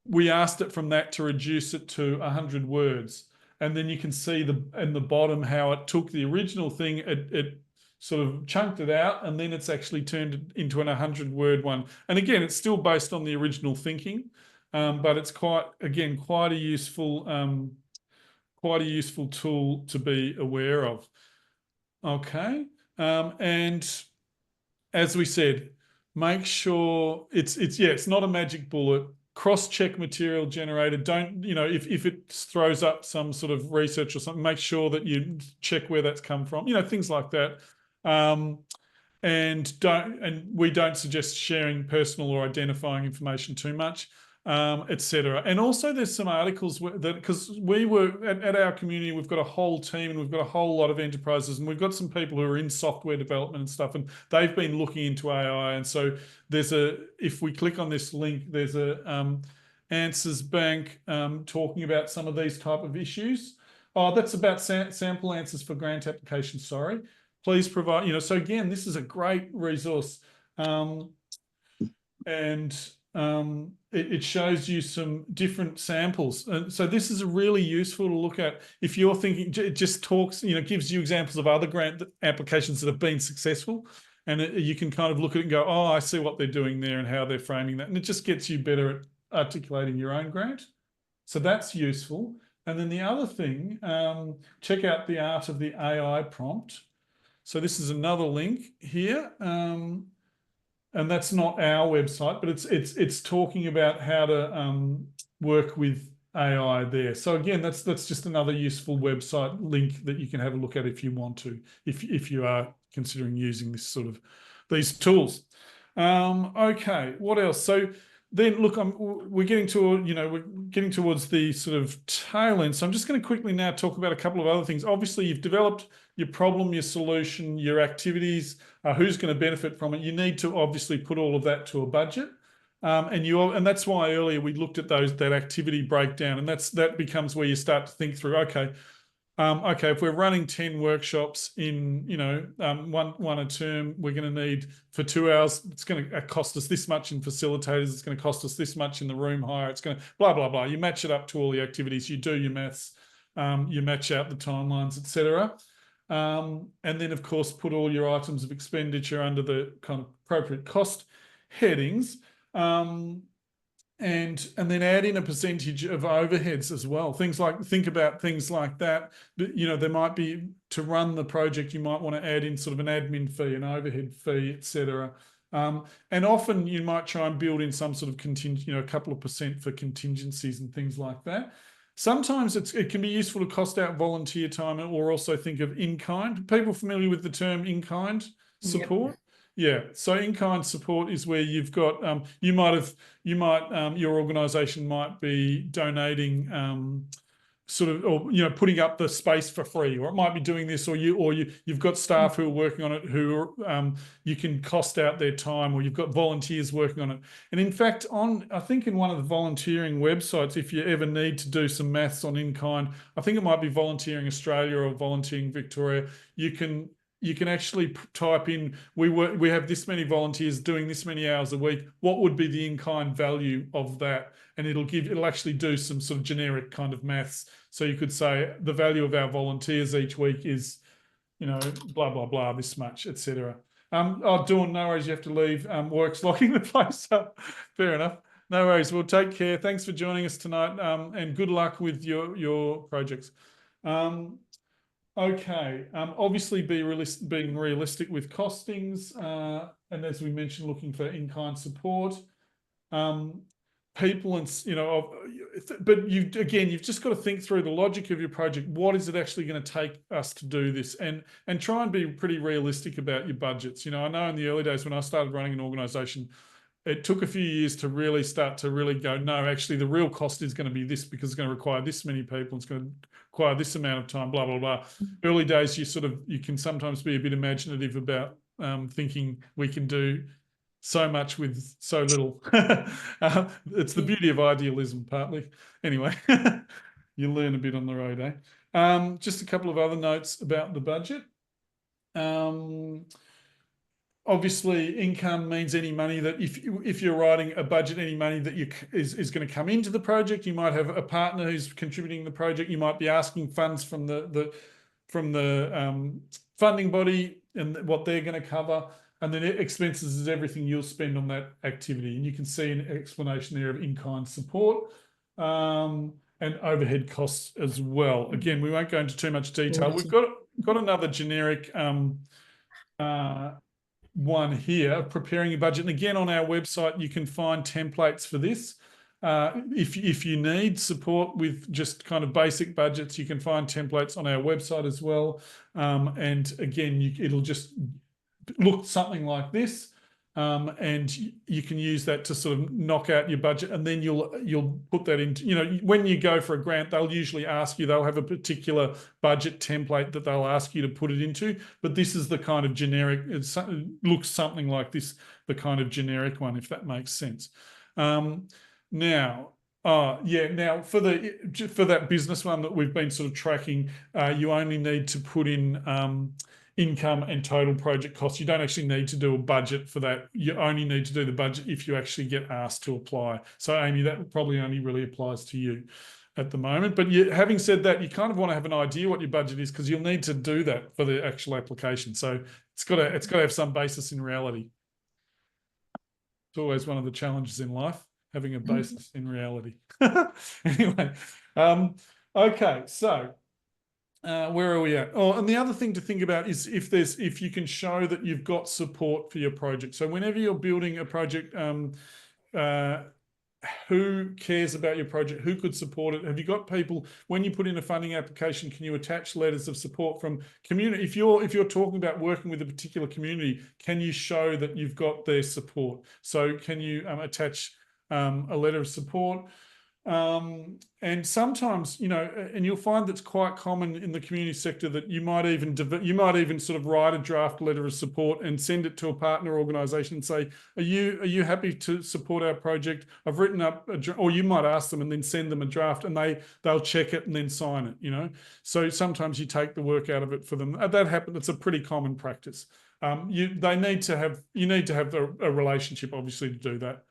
we asked it from that to reduce it to 100 words. And then you can see in the bottom how it took the original thing, it sort of chunked it out, and then it's actually turned it into an 100-word one. And again, it's still based on the original thinking, but it's quite a useful tool to be aware of. Okay, and as we said, make sure it's not a magic bullet. Cross-check material generated. Don't, if it throws up some sort of research or something, make sure that you check where that's come from, things like that. And we don't suggest sharing personal or identifying information too much, etc. And also there's some articles because we were at our community, we've got a whole team and we've got a whole lot of enterprises, and we've got some people who are in software development and stuff, and they've been looking into AI. And so if we click on this link, there's a answers bank talking about some of these type of issues. Oh, that's about sample answers for grant applications. Sorry. Please provide, so again, this is a great resource. It shows you some different samples. And so this is really useful to look at if you're thinking, it just talks, gives you examples of other grant applications that have been successful. And you can kind of look at it and go, oh, I see what they're doing there and how they're framing that. And it just gets you better at articulating your own grant. So that's useful. And then the other thing, check out the art of the AI prompt. So this is another link here. And that's not our website, but it's talking about how to work with AI there. So again, that's just another useful website link that you can have a look at if you want to, if you are considering using these tools. Okay, what else? So then look, we're getting towards the sort of tail end. So I'm just going to quickly now talk about a couple of other things. Obviously, you've developed your problem, your solution, your activities, who's going to benefit from it. You need to obviously put all of that to a budget. And that's why earlier we looked at that activity breakdown, and that becomes where you start to think through, okay, if we're running 10 workshops in, one a term, we're going to need for 2 hours, it's going to cost us this much in facilitators, it's going to cost us this much in the room hire, it's going to blah, blah, blah. You match it up to all the activities, you do your maths, you match out the timelines, etc. And then, of course, put all your items of expenditure under the kind of appropriate cost headings. And and then add in a percentage of overheads as well. Think about things like that. You know, there might be, to run the project, you might want to add in sort of an admin fee, an overhead fee, etc. And often you might try and build in some sort of contingent, you know, a couple of % for contingencies and things like that. Sometimes it can be useful to cost out volunteer time, or also think of in-kind. People familiar with the term in-kind support? Yep. Yeah, so in-kind support is where you've got your organisation might be donating or you know, putting up the space for free, or it might be doing this, or you've got staff who are working on it who are, you can cost out their time, or you've got volunteers working on it. And in fact, I think in one of the volunteering websites, if you ever need to do some maths on in-kind, I think it might be Volunteering Australia or Volunteering Victoria, you can actually type in, we have this many volunteers doing this many hours a week. What would be the in-kind value of that? And it'll actually do some sort of generic kind of maths. So you could say the value of our volunteers each week is, you know, blah, blah, blah, this much, etc. Dawn, no worries, you have to leave. Work's locking the place up. Fair enough. No worries. Well, take care. Thanks for joining us tonight, and good luck with your projects. Okay, obviously being realistic with costings, and as we mentioned, looking for in-kind support. People and, you know, but you've just got to think through the logic of your project. What is it actually going to take us to do this? And try and be pretty realistic about your budgets. You know, I know in the early days when I started running an organisation, it took a few years to really start to really go, no, actually the real cost is going to be this, because it's going to require this many people, it's going to require this amount of time, blah, blah, blah. Early days, you can sometimes be a bit imaginative about thinking we can do so much with so little. It's the beauty of idealism, partly. Anyway, you learn a bit on the road, eh? Just a couple of other notes about the budget. Obviously, income means any money that if you're writing a budget, any money that is going to come into the project. You might have a partner who's contributing the project. You might be asking funds from the funding body and what they're going to cover. And then expenses is everything you'll spend on that activity. And you can see an explanation there of in-kind support and overhead costs as well. Again, we won't go into too much detail. We've got another generic one here, preparing a budget. And again, on our website, you can find templates for this. If you need support with just kind of basic budgets, you can find templates on our website as well. And again, it'll just look something like this. And you can use that to sort of knock out your budget, and then you'll put that into, you know, when you go for a grant, they'll usually ask you, they'll have a particular budget template that they'll ask you to put it into, but this is the kind of generic, it looks something like this, the kind of generic one, if that makes sense. Now for that business one that we've been sort of tracking, you only need to put in income and total project costs. You don't actually need to do a budget for that. You only need to do the budget if you actually get asked to apply. So Amy, that probably only really applies to you at the moment. But having said that, you kind of want to have an idea what your budget is, because you'll need to do that for the actual application. So it's got to have some basis in reality. It's always one of the challenges in life, having a basis in reality. Anyway, okay, so where are we at? Oh, and the other thing to think about is if you can show that you've got support for your project. So whenever you're building a project, who cares about your project? Who could support it? Have you got people, when you put in a funding application, can you attach letters of support from community? If you're talking about working with a particular community, can you show that you've got their support? So can you attach a letter of support? And sometimes, you know, and you'll find that's quite common in the community sector that you might even sort of write a draft letter of support and send it to a partner organisation and say, are you happy to support our project? I've written up or you might ask them and then send them a draft, and they'll check it and then sign it, you know. So sometimes you take the work out of it for them. That happens. It's a pretty common practice. You need to have a relationship, obviously, to do that.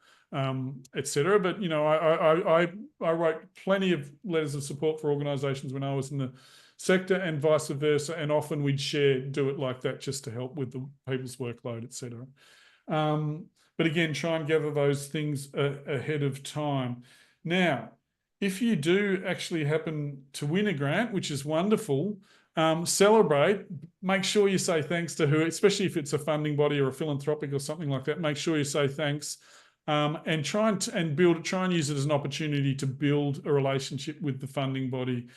Etc. But, you know, I wrote plenty of letters of support for organisations when I was in the sector, and vice versa, and often we'd do it like that just to help with the people's workload, etc. But But again, try and gather those things ahead of time. Now, if you do actually happen to win a grant, which is wonderful, celebrate. Make sure you say thanks to who, especially if it's a funding body or a philanthropic or something like that. Make sure you say thanks, and try and use it as an opportunity to build a relationship with the funding body,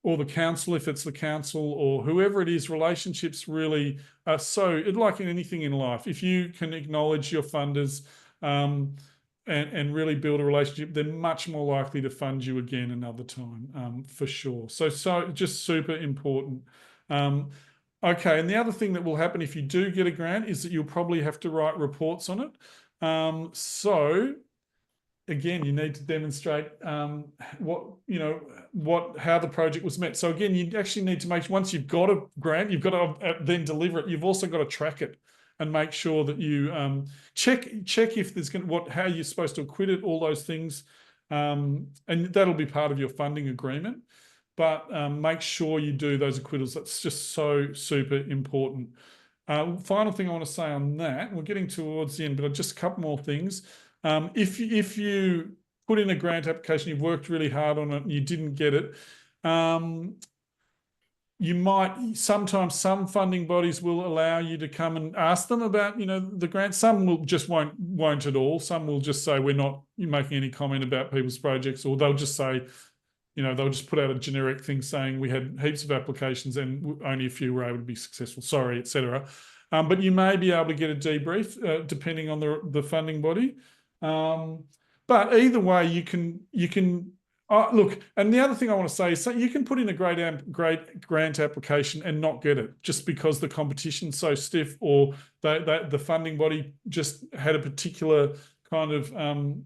or the council, if it's the council, or whoever it is. Relationships really are so, like in anything in life, if you can acknowledge your funders, and really build a relationship, they're much more likely to fund you again another time, for sure. So just super important. Okay, and the other thing that will happen if you do get a grant is that you'll probably have to write reports on it. So again, you need to demonstrate how the project was met. So again, you actually need to make, once you've got a grant, you've got to then deliver it. You've also got to track it and make sure that you check if there's how you're supposed to acquit it, all those things, and that'll be part of your funding agreement. But make sure you do those acquittals. That's just so super important. Final thing I want to say on that, we're getting towards the end, but just a couple more things. If you put in a grant application, you've worked really hard on it and you didn't get it, you might, sometimes some funding bodies will allow you to come and ask them about, the grant. Some will just won't at all. Some will just say, we're not making any comment about people's projects, or they'll just say, they'll just put out a generic thing saying we had heaps of applications and only a few were able to be successful, sorry, etc. But you may be able to get a debrief depending on the funding body. But either way, you can look, and the other thing I want to say is, so you can put in a great grant application and not get it just because the competition's so stiff, or the funding body just had a particular kind of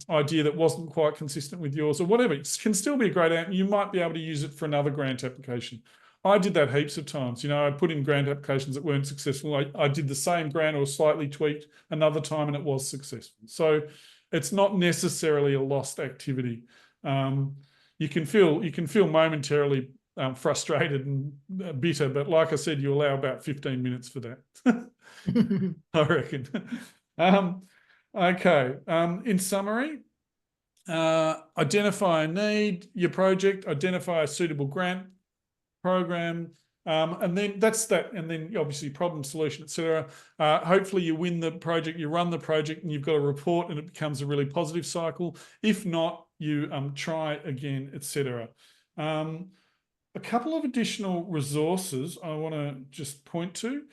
idea that wasn't quite consistent with yours, or whatever. It can still be a great app. You might be able to use it for another grant application. I did that heaps of times. I put in grant applications that weren't successful. I did the same grant or slightly tweaked another time and it was successful. So it's not necessarily a lost activity. You can feel momentarily frustrated and bitter, but like I said, you allow about 15 minutes for that. I reckon. Okay. In summary, identify a need, your project, identify a suitable grant program, and then that's that. And then obviously problem, solution, etc. Hopefully you win the project, you run the project, and you've got a report, and it becomes a really positive cycle. If not, you try again, etc. A couple of additional resources I want to just point to.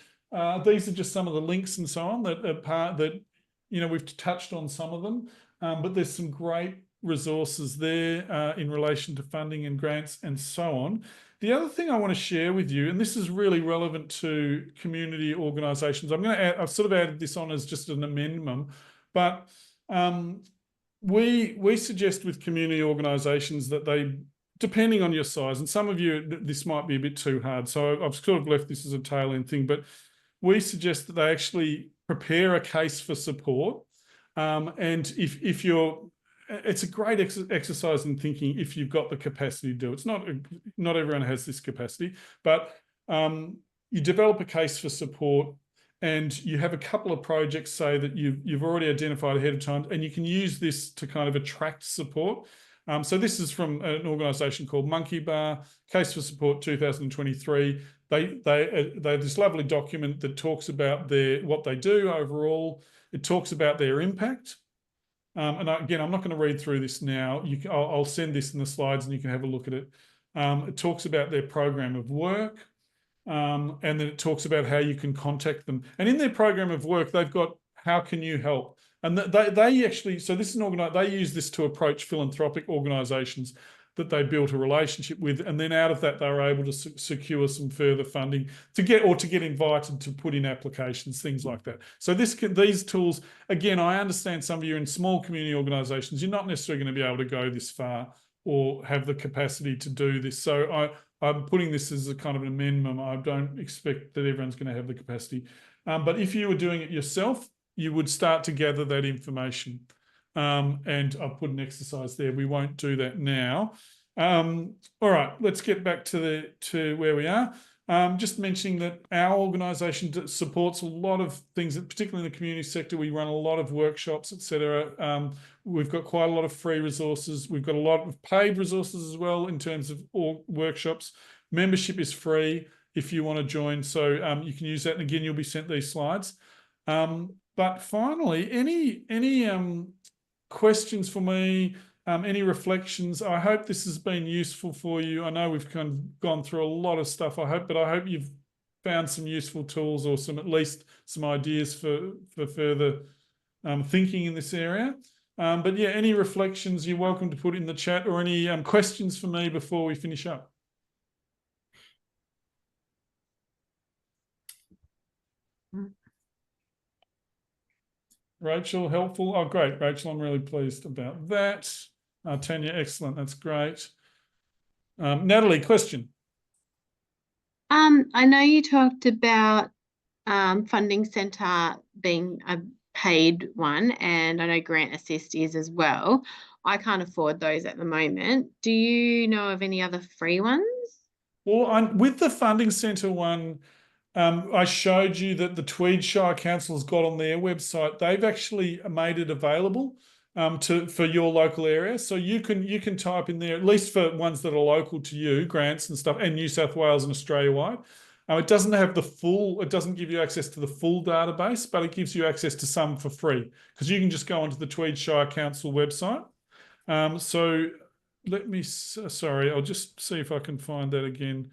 These are just some of the links and so on that we've touched on some of them, but there's some great resources there in relation to funding and grants and so on. The other thing I want to share with you, and this is really relevant to community organisations, I've sort of added this on as just an amendment, but we suggest with community organisations that they, depending on your size, and some of you, this might be a bit too hard, so I've sort of left this as a tail end thing, but we suggest that they actually prepare a case for support. And if you're, it's a great exercise in thinking if you've got the capacity to do it. It's not everyone has this capacity, but you develop a case for support, and you have a couple of projects, say, that you've already identified ahead of time, and you can use this to kind of attract support. So this is from an organisation called Monkey Bar, Case for Support 2023. They have this lovely document that talks about what they do overall. It talks about their impact. And again, I'm not going to read through this now. I'll send this in the slides and you can have a look at it. It talks about their program of work. And then it talks about how you can contact them. And in their program of work, they've got, how can you help? And they actually, so this is an they use this to approach philanthropic organisations that they built a relationship with, and then out of that they were able to secure some further funding to get invited to put in applications, things like that. So these tools, again, I understand some of you in small community organisations, you're not necessarily going to be able to go this far or have the capacity to do this. So I'm putting this as a kind of an amendment. I don't expect that everyone's going to have the capacity. But if you were doing it yourself, you would start to gather that information. And I'll put an exercise there. We won't do that now. All right, let's get back to where we are. Just mentioning that our organisation supports a lot of things, particularly in the community sector. We run a lot of workshops, etc. We've got quite a lot of free resources. We've got a lot of paid resources as well in terms of all workshops. Membership is free if you want to join, so you can use that. And again, you'll be sent these slides. But finally, any questions for me? Any reflections? I hope this has been useful for you. I know we've kind of gone through a lot of stuff. I hope you've found some useful tools or at least some ideas for further thinking in this area. But yeah, any reflections you're welcome to put in the chat, or any questions for me before we finish up. Rachel, helpful? Oh, great, Rachel. I'm really pleased about that. Tanya, excellent. That's great. Natalie, question. I know you talked about Funding Centre being a paid one, and I know Grant Assist is as well. I can't afford those at the moment. Do you know of any other free ones? Well, with the Funding Centre one, I showed you that the Tweed Shire Council has got on their website. They've actually made it available for your local area. So you can type in there, at least for ones that are local to you, grants and stuff, and New South Wales and Australia-wide. It doesn't have it doesn't give you access to the full database, but it gives you access to some for free, because you can just go onto the Tweed Shire Council website. So let me, sorry, I'll just see if I can find that again.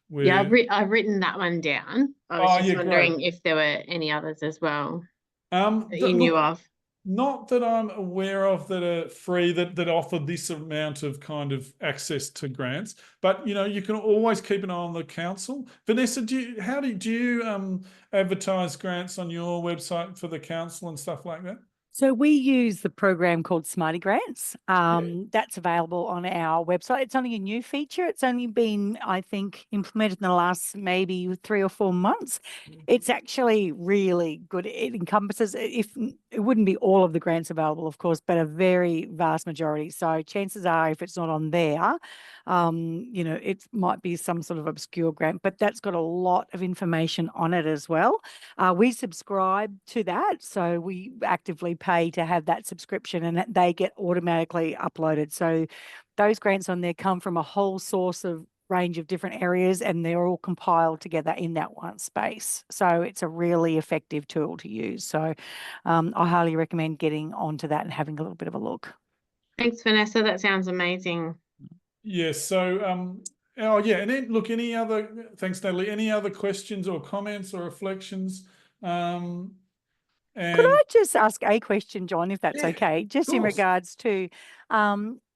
Yeah, I've written that one down. I was just wondering if there were any others as well that you knew of. Not that I'm aware of that are free, that offer this amount of kind of access to grants. But you can always keep an eye on the council. Vanessa, do you advertise grants on your website for the council and stuff like that? So we use the program called Smarty Grants. That's available on our website. It's only a new feature. It's only been, I think, implemented in the last maybe 3 or 4 months. It's actually really good. It encompasses, it wouldn't be all of the grants available, of course, but a very vast majority. So chances are, if it's not on there, it might be some sort of obscure grant, but that's got a lot of information on it as well. We subscribe to that, so we actively pay to have that subscription, and they get automatically uploaded. So those grants on there come from a whole range of different areas, and they're all compiled together in that one space. So it's a really effective tool to use. So I highly recommend getting onto that and having a little bit of a look. Thanks, Vanessa. That sounds amazing. Yes. So, and then look, thanks, Natalie. Any other questions or comments or reflections? Could I just ask a question, John, if that's okay? Just in regards to,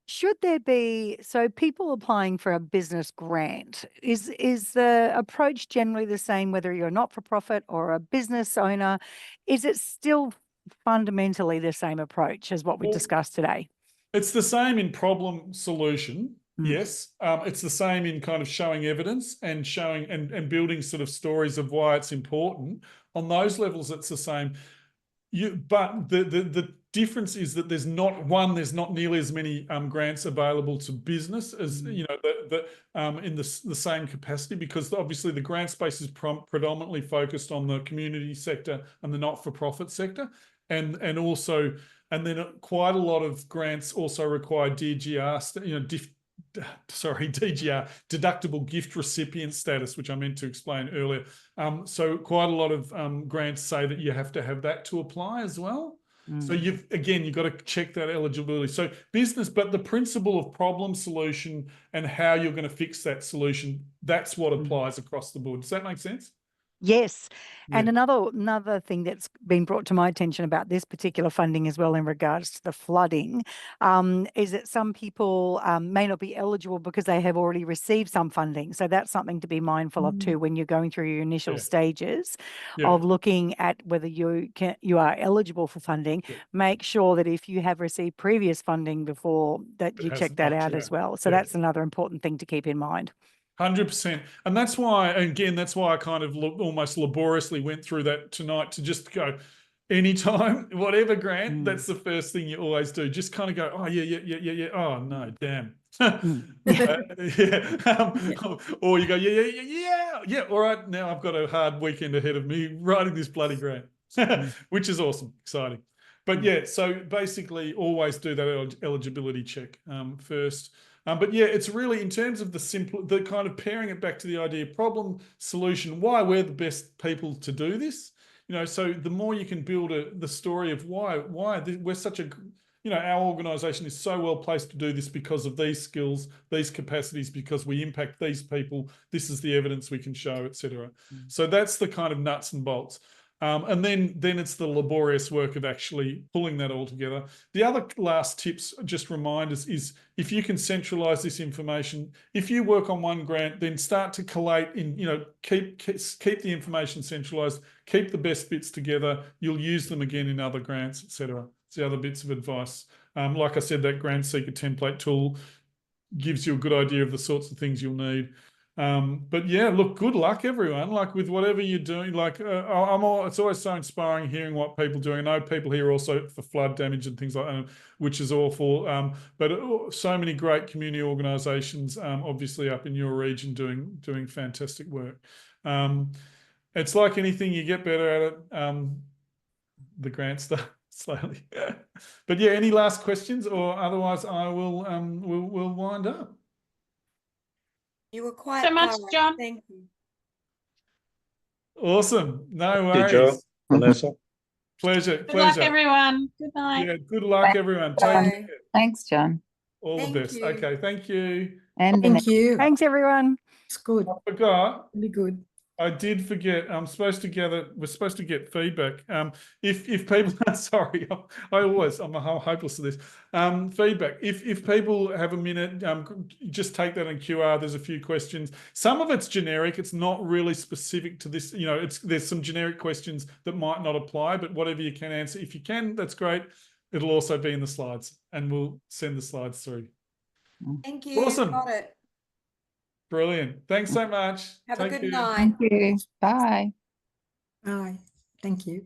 should there be, so people applying for a business grant, is the approach generally the same whether you're a not-for-profit or a business owner? Is it still fundamentally the same approach as what we discussed today? It's the same in problem solution. Yes. It's the same in kind of showing evidence and showing and building sort of stories of why it's important. On those levels, it's the same. But the difference is that there's not nearly as many grants available to business as in the same capacity, because obviously the grant space is predominantly focused on the community sector and the not-for-profit sector, and then quite a lot of grants also require DGR, DGR, deductible gift recipient status, which I meant to explain earlier. So quite a lot of grants say that you have to have that to apply as well. So you've got to check that eligibility. So business, but the principle of problem solution and how you're going to fix that solution, that's what applies across the board. Does that make sense? Yes. And another thing that's been brought to my attention about this particular funding as well in regards to the flooding is that some people may not be eligible because they have already received some funding. So that's something to be mindful of too when you're going through your initial stages of looking at whether you are eligible for funding. Make sure that if you have received previous funding before, that you check that out as well. So that's another important thing to keep in mind. 100%. And that's why I kind of almost laboriously went through that tonight, to just go, anytime, whatever grant, that's the first thing you always do. Just kind of go, oh, yeah. Oh, no, damn. Or you go, yeah. All right, now I've got a hard weekend ahead of me writing this bloody grant, which is awesome, exciting. But yeah, so basically always do that eligibility check first. But yeah, it's really in terms of the kind of pairing it back to the idea, problem, solution, why we're the best people to do this. So the more you can build the story of why we're such a, our organisation is so well placed to do this because of these skills, these capacities, because we impact these people. This is the evidence we can show, etc. So that's the kind of nuts and bolts. And then it's the laborious work of actually pulling that all together. The other last tips, just reminders, is if you can centralise this information, if you work on one grant, then start to collate in, keep the information centralised, keep the best bits together. You'll use them again in other grants, etc. It's the other bits of advice. Like I said, that grant seeker template tool gives you a good idea of the sorts of things you'll need. But yeah, look, good luck, everyone. Like with whatever you're doing, it's always so inspiring hearing what people are doing. I know people here also for flood damage and things like that, which is awful. But so many great community organisations, obviously up in your region, doing fantastic work. It's like anything, you get better at it. The grant stuff slowly. But yeah, any last questions, or otherwise I will we'll wind up. You were quite so much, John. Thank you. Awesome. No worries. Did you, Vanessa? Pleasure. Good luck, everyone. Good night. Yeah, good luck, everyone. Take care. Thanks, John. All the best. Okay, thank you. And Thank you. Thanks, everyone. It's good. I forgot. Really good. I did forget. We're supposed to get feedback. If people, sorry, I'm hopeless to this. Feedback. If people have a minute, just take that in QR. There's a few questions. Some of it's generic. It's not really specific to this. There's some generic questions that might not apply, but whatever you can answer, if you can, that's great. It'll also be in the slides, and we'll send the slides through. Thank you. Awesome. Got it. Brilliant. Thanks so much. Have a Take good care. night. Thank you. Bye. Bye. Thank you.